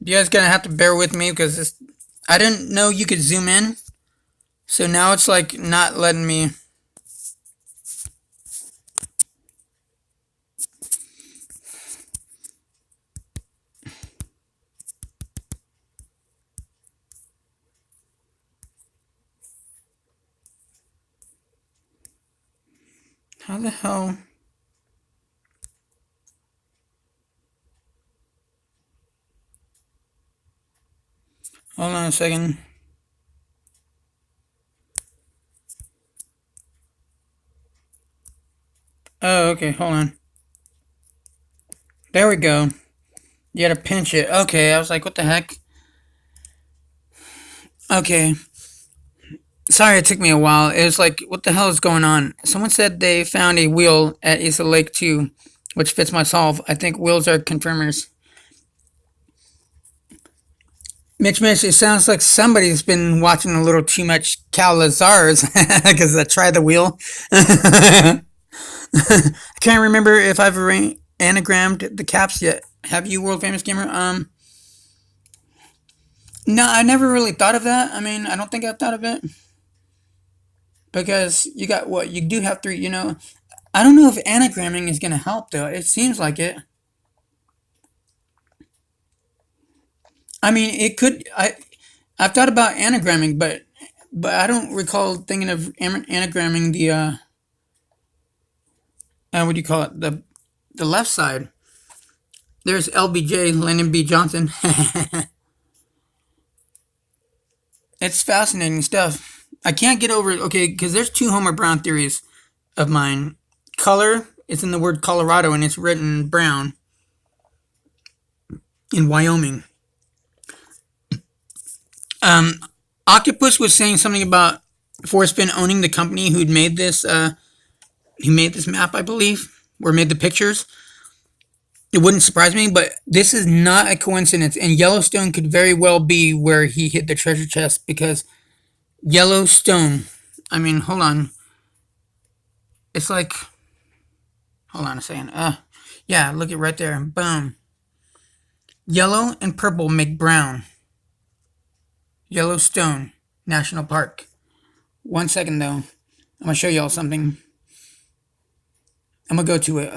You guys gonna have to bear with me because I didn't know you could zoom in. So now it's like not letting me. How the hell? Hold on a second. Oh, okay, hold on. There we go. You gotta pinch it. Okay, I was like, what the heck? Okay. Sorry it took me a while. It was like, what the hell is going on? Someone said they found a wheel at Issa Lake 2, which fits my solve. I think wheels are confirmers. Mitch, it sounds like somebody's been watching a little too much Cal Lazars because I tried the wheel. I can't remember if I've anagrammed the caps yet. Have you, world famous gamer? No, I never really thought of that. I mean, I don't think I've thought of it because you got what you do have three. You know, I don't know if anagramming is gonna help though. It seems like it. I mean, it could. I've thought about anagramming, but I don't recall thinking of anagramming the what do you call it? The left side. There's LBJ, Lyndon B. Johnson. It's fascinating stuff. I can't get over it. Okay, because there's two Homer Brown theories of mine. Color is in the word Colorado, and it's written brown in Wyoming. Octopus was saying something about Forrest Fenn owning the company who made this map, I believe, or made the pictures. It wouldn't surprise me, but this is not a coincidence. And Yellowstone could very well be where he hit the treasure chest because Yellowstone. I mean, hold on. It's like, hold on a second. Yeah, look it right there. Boom. Yellow and purple make brown. Yellowstone National Park. 1 second though. I'm gonna show y'all something. I'm gonna go to it.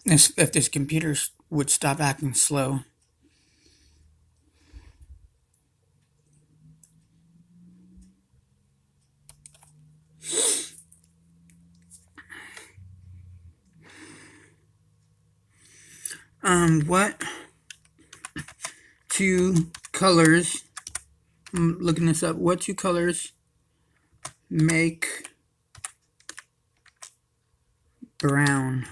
If this computer would stop acting slow. What two colors? I'm looking this up. What two colors make brown?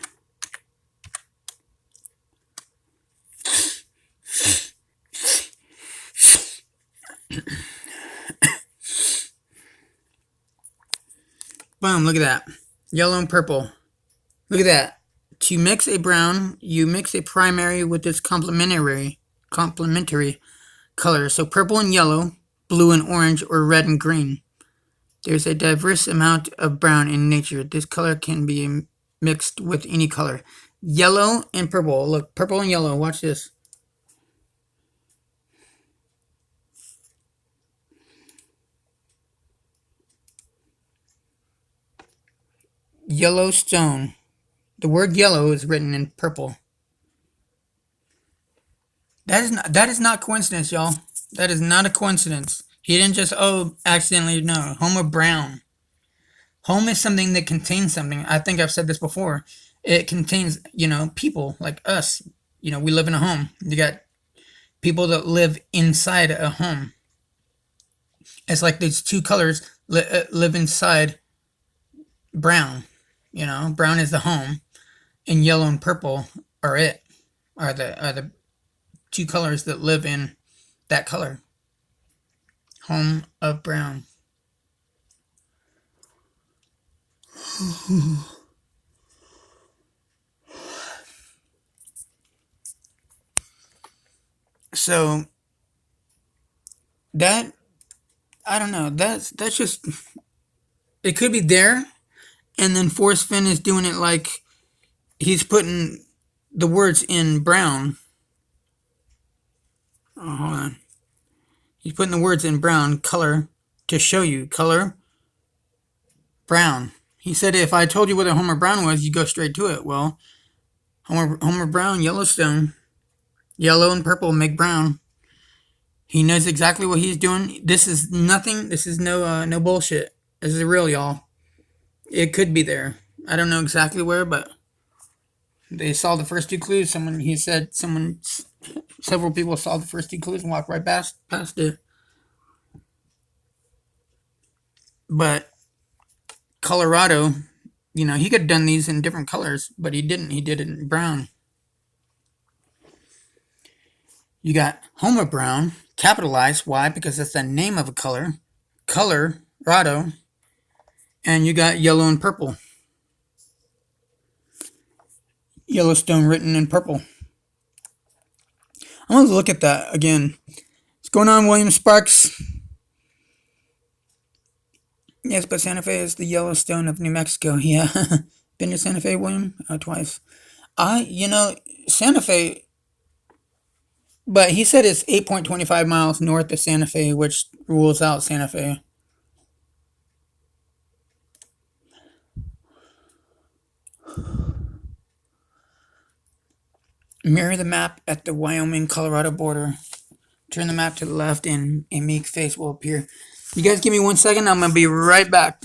Boom, look at that. Yellow and purple. Look at that. To mix a brown, you mix a primary with its complementary colors. So purple and yellow, blue and orange, or red and green. There's a diverse amount of brown in nature. This color can be mixed with any color. Yellow and purple. Look, purple and yellow. Watch this. Yellowstone. The word yellow is written in purple. That is not coincidence, y'all. That is not a coincidence. He didn't just accidentally no. Home of brown. Home is something that contains something. I think I've said this before. It contains, people like us. We live in a home. You got people that live inside a home. It's like these two colors live inside brown. Brown is the home, and yellow and purple are the two colors that live in that color. Home of brown. So that I don't know. That's just it could be there, and then Forrest Fenn is doing it like he's putting the words in brown. Oh, hold on. He's putting the words in brown color to show you color brown. He said if I told you what a Homer Brown was, you go straight to it. Well, Homer Brown, Yellowstone, yellow and purple make brown. He knows exactly what he's doing. This is nothing. This is no bullshit. This is real, y'all. It could be there. I don't know exactly where, but they saw the first two clues. Several people saw the first two clues and walked right past it. But Colorado, he could have done these in different colors, but he didn't. He did it in brown. You got Homer Brown, capitalized. Why? Because that's the name of a color. Colorado. And you got yellow and purple. Yellowstone written in purple. I'm going to look at that again. What's going on, William Sparks? Yes, but Santa Fe is the Yellowstone of New Mexico. Yeah. Been to Santa Fe, William? Twice. Santa Fe, but he said it's 8.25 miles north of Santa Fe, which rules out Santa Fe. Mirror the map at the Wyoming-Colorado border. Turn the map to the left and a meek face will appear. You guys give me 1 second. I'm going to be right back.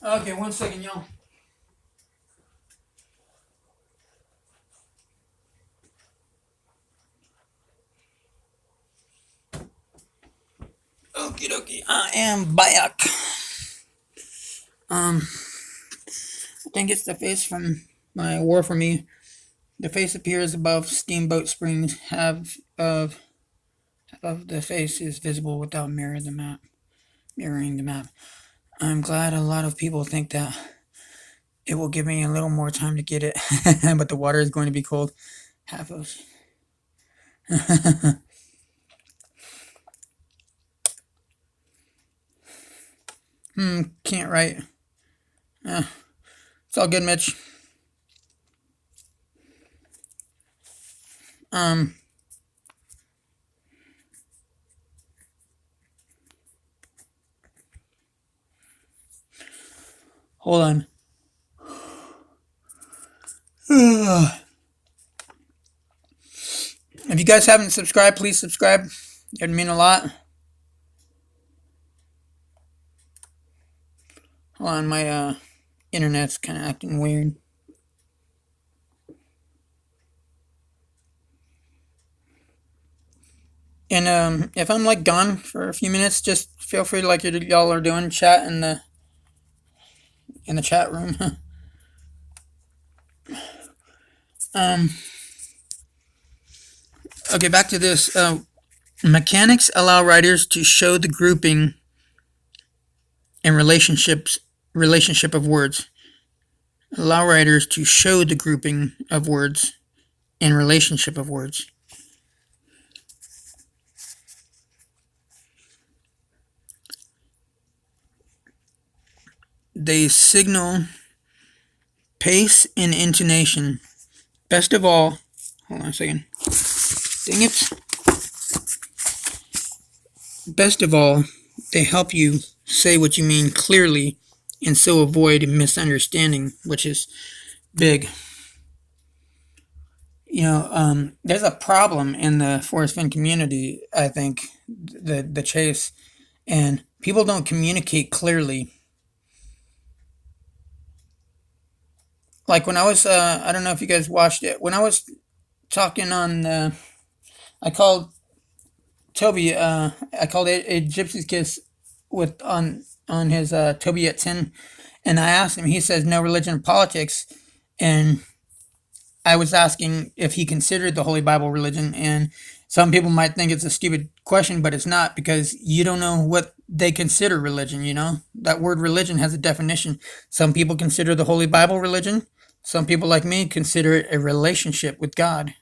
Okay, 1 second, y'all. Okie dokie, I am back. I think it's the face from my War for Me. The face appears above Steamboat Springs. Half of the face is visible without mirroring the map. I'm glad a lot of people think that it will give me a little more time to get it, but the water is going to be cold. Half of can't write. It's all good, Mitch. Hold on. If you guys haven't subscribed, please subscribe. It'd mean a lot. Hold on, my internet's kind of acting weird. And if I'm like gone for a few minutes, just feel free, like y'all are doing, chat in the chat room. Okay, back to this. Mechanics allow writers to show the grouping and relationship of words. Allow writers to show the grouping of words and relationship of words. They signal pace and intonation. Best of all, hold on a second. Dang it. Best of all, they help you say what you mean clearly and so avoid misunderstanding, which is big. There's a problem in the Forrest Fenn community, I think, the chase, and people don't communicate clearly. Like when I was, I don't know if you guys watched it, when I was talking on, I called Toby, I called it a Gypsy's Kiss on his Toby at 10, and I asked him, he says no religion or politics, and I was asking if he considered the Holy Bible religion, and some people might think it's a stupid question, but it's not, because you don't know what they consider religion, That word religion has a definition. Some people consider the Holy Bible religion. Some people, like me, consider it a relationship with God.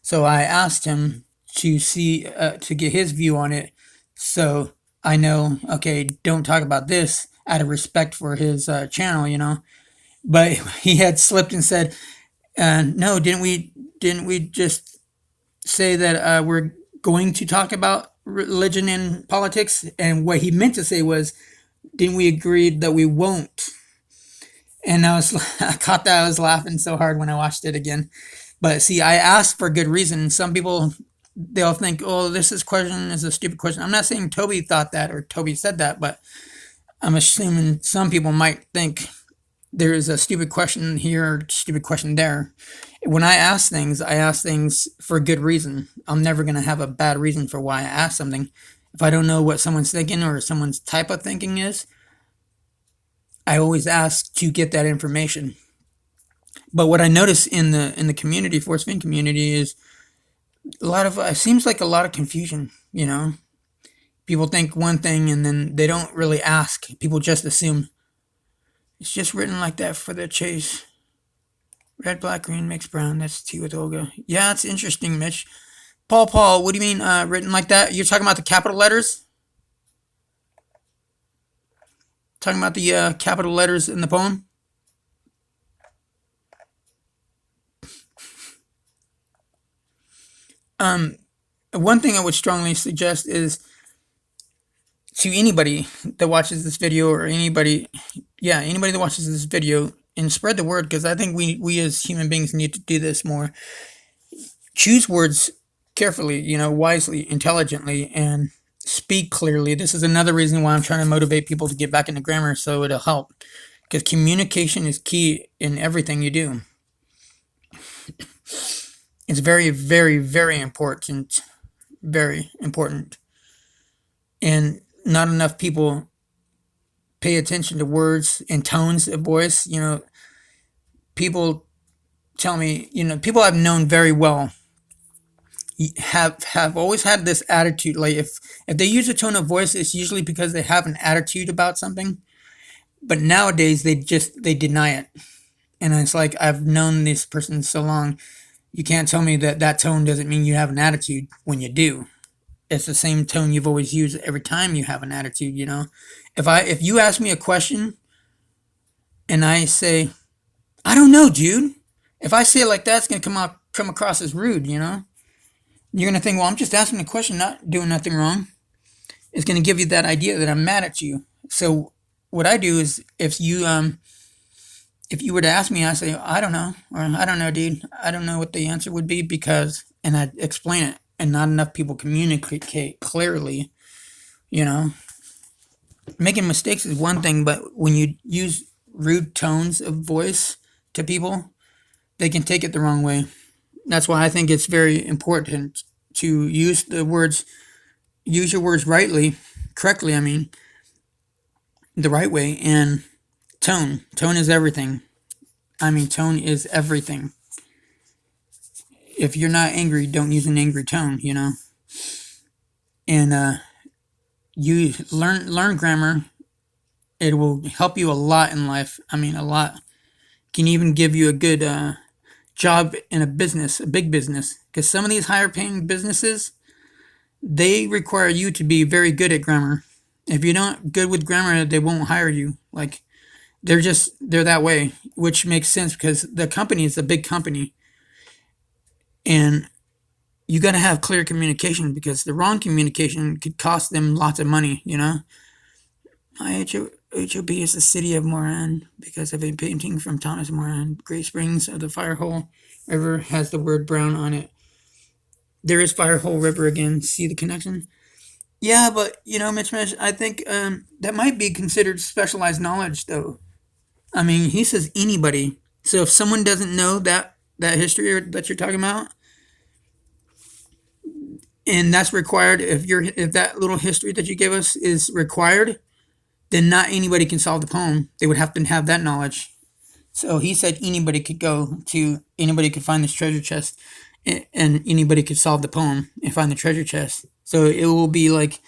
So I asked him to get his view on it, so I know, okay, don't talk about this out of respect for his channel, But he had slipped and said, no, didn't we just say that we're going to talk about religion and politics? And what he meant to say was, didn't we agree that we won't? And I caught that. I was laughing so hard when I watched it again. But see, I asked for good reason. Some people, they'll think, oh, this question is a stupid question. I'm not saying Toby thought that or Toby said that, but I'm assuming some people might think there is a stupid question here or stupid question there. When I ask things for a good reason. I'm never going to have a bad reason for why I ask something. If I don't know what someone's thinking or someone's type of thinking is, I always ask to get that information. But what I notice in the community, Forrest Fenn community, is it seems like a lot of confusion, People think one thing and then they don't really ask. People just assume. It's just written like that for the chase. Red, black, green, mixed brown. That's T with Olga. Yeah, it's interesting, Mitch. Paul, what do you mean written like that? You're talking about the capital letters? Talking about the capital letters in the poem? One thing I would strongly suggest is to anybody that watches this video, or anybody that watches this video, and spread the word, because I think we as human beings need to do this more. Choose words carefully, wisely, intelligently, and speak clearly. This is another reason why I'm trying to motivate people to get back into grammar, so it'll help. because communication is key in everything you do. It's very, very, very important. Very important. And not enough people pay attention to words and tones of voice. People tell me, people I've known very well have always had this attitude. Like if they use a tone of voice, it's usually because they have an attitude about something. But nowadays they deny it. And it's like, I've known this person so long, you can't tell me that tone doesn't mean you have an attitude when you do. It's the same tone you've always used every time you have an attitude, If you ask me a question and I say, I don't know, dude. If I say it like that, it's gonna come across as rude, You're gonna think, well, I'm just asking a question, not doing nothing wrong. It's gonna give you that idea that I'm mad at you. So what I do is, if you were to ask me, I say, I don't know, or I don't know, dude. I don't know what the answer would be because, and I'd explain it. And not enough people communicate clearly, Making mistakes is one thing, but when you use rude tones of voice to people, they can take it the wrong way. That's why I think it's very important to use your words correctly, I mean, the right way, and tone. Tone is everything. I mean, tone is everything. If you're not angry, don't use an angry tone, And you learn grammar. It will help you a lot in life. I mean, a lot. Can even give you a good job in a big business. Because some of these higher paying businesses, they require you to be very good at grammar. If you're not good with grammar, they won't hire you. Like, they're that way, which makes sense because the company is a big company. And you got to have clear communication because the wrong communication could cost them lots of money, My HOB is the city of Moran because of a painting from Thomas Moran. Great Springs of the Firehole River has the word brown on it. There is Firehole River again. See the connection? Yeah, but, Mitch, I think that might be considered specialized knowledge, though. I mean, he says anybody. So if someone doesn't know that history that you're talking about, and that's required, if that little history that you give us is required, then not anybody can solve the poem. They would have to have that knowledge. So he said anybody could find this treasure chest, and anybody could solve the poem and find the treasure chest. So it will be like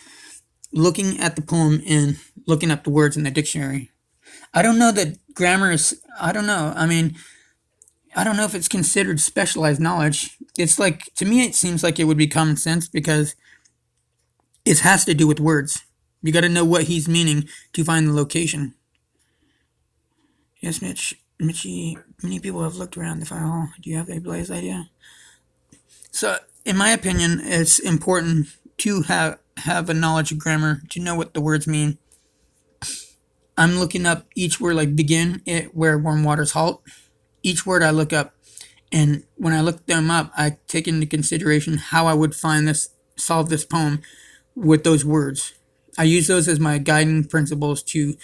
looking at the poem and looking up the words in the dictionary. I don't know that grammar is, I don't know. I mean, I don't know if it's considered specialized knowledge. It's like, to me, it seems like it would be common sense because it has to do with words. You got to know what he's meaning to find the location. Yes, Mitchie, many people have looked around the fire hall. Do you have a blaze idea? So, in my opinion, it's important to have a knowledge of grammar, to know what the words mean. I'm looking up each word, like begin, where warm waters halt. Each word I look up, and when I look them up, I take into consideration how I would solve this poem with those words. I use those as my guiding principles to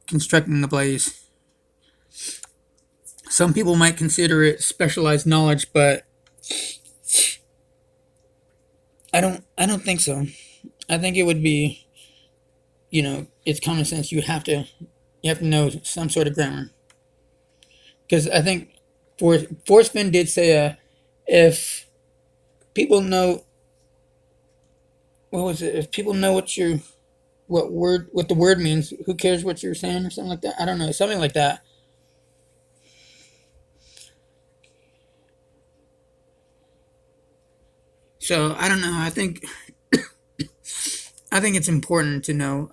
constructing the blaze. Some people might consider it specialized knowledge, but I don't think so. I think it would be, it's common sense. You have to know some sort of grammar. Because I think Forrest Fenn did say, if people know, what was it? If people know what the word means, who cares what you're saying, or something like that? I don't know, something like that. So I don't know. I think it's important to know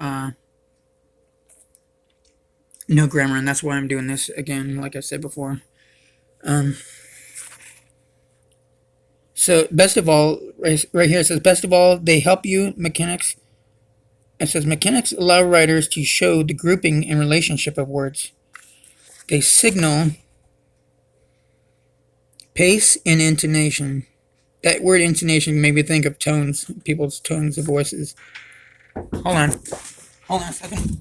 grammar, and that's why I'm doing this again, like I said before. So best of all, right here it says, best of all, they help you, mechanics. It says, mechanics allow writers to show the grouping and relationship of words. They signal pace and intonation. That word intonation made me think of tones, people's tones of voices. Hold on a second.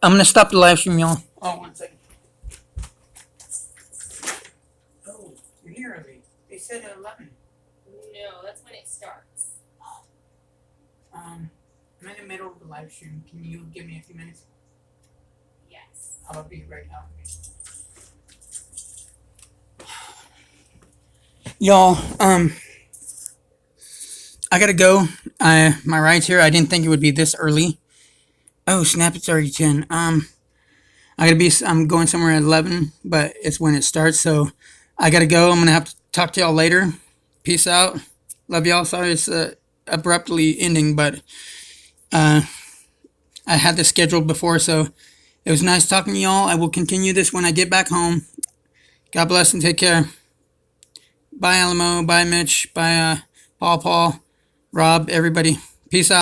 I'm gonna stop the live stream, y'all. Oh, 1 second. Oh, you're here early. They said 11. No, that's when it starts. I'm in the middle of the live stream. Can you give me a few minutes? Yes. I'll be right out. Y'all, I gotta go. My ride's here. I didn't think it would be this early. Oh snap! It's already 10. I'm going somewhere at 11, but it's when it starts. So I gotta go. I'm gonna have to talk to y'all later. Peace out. Love y'all. Sorry it's abruptly ending, but I had this scheduled before, so it was nice talking to y'all. I will continue this when I get back home. God bless and take care. Bye, Alamo. Bye, Mitch. Bye, Paul, Rob, everybody. Peace out.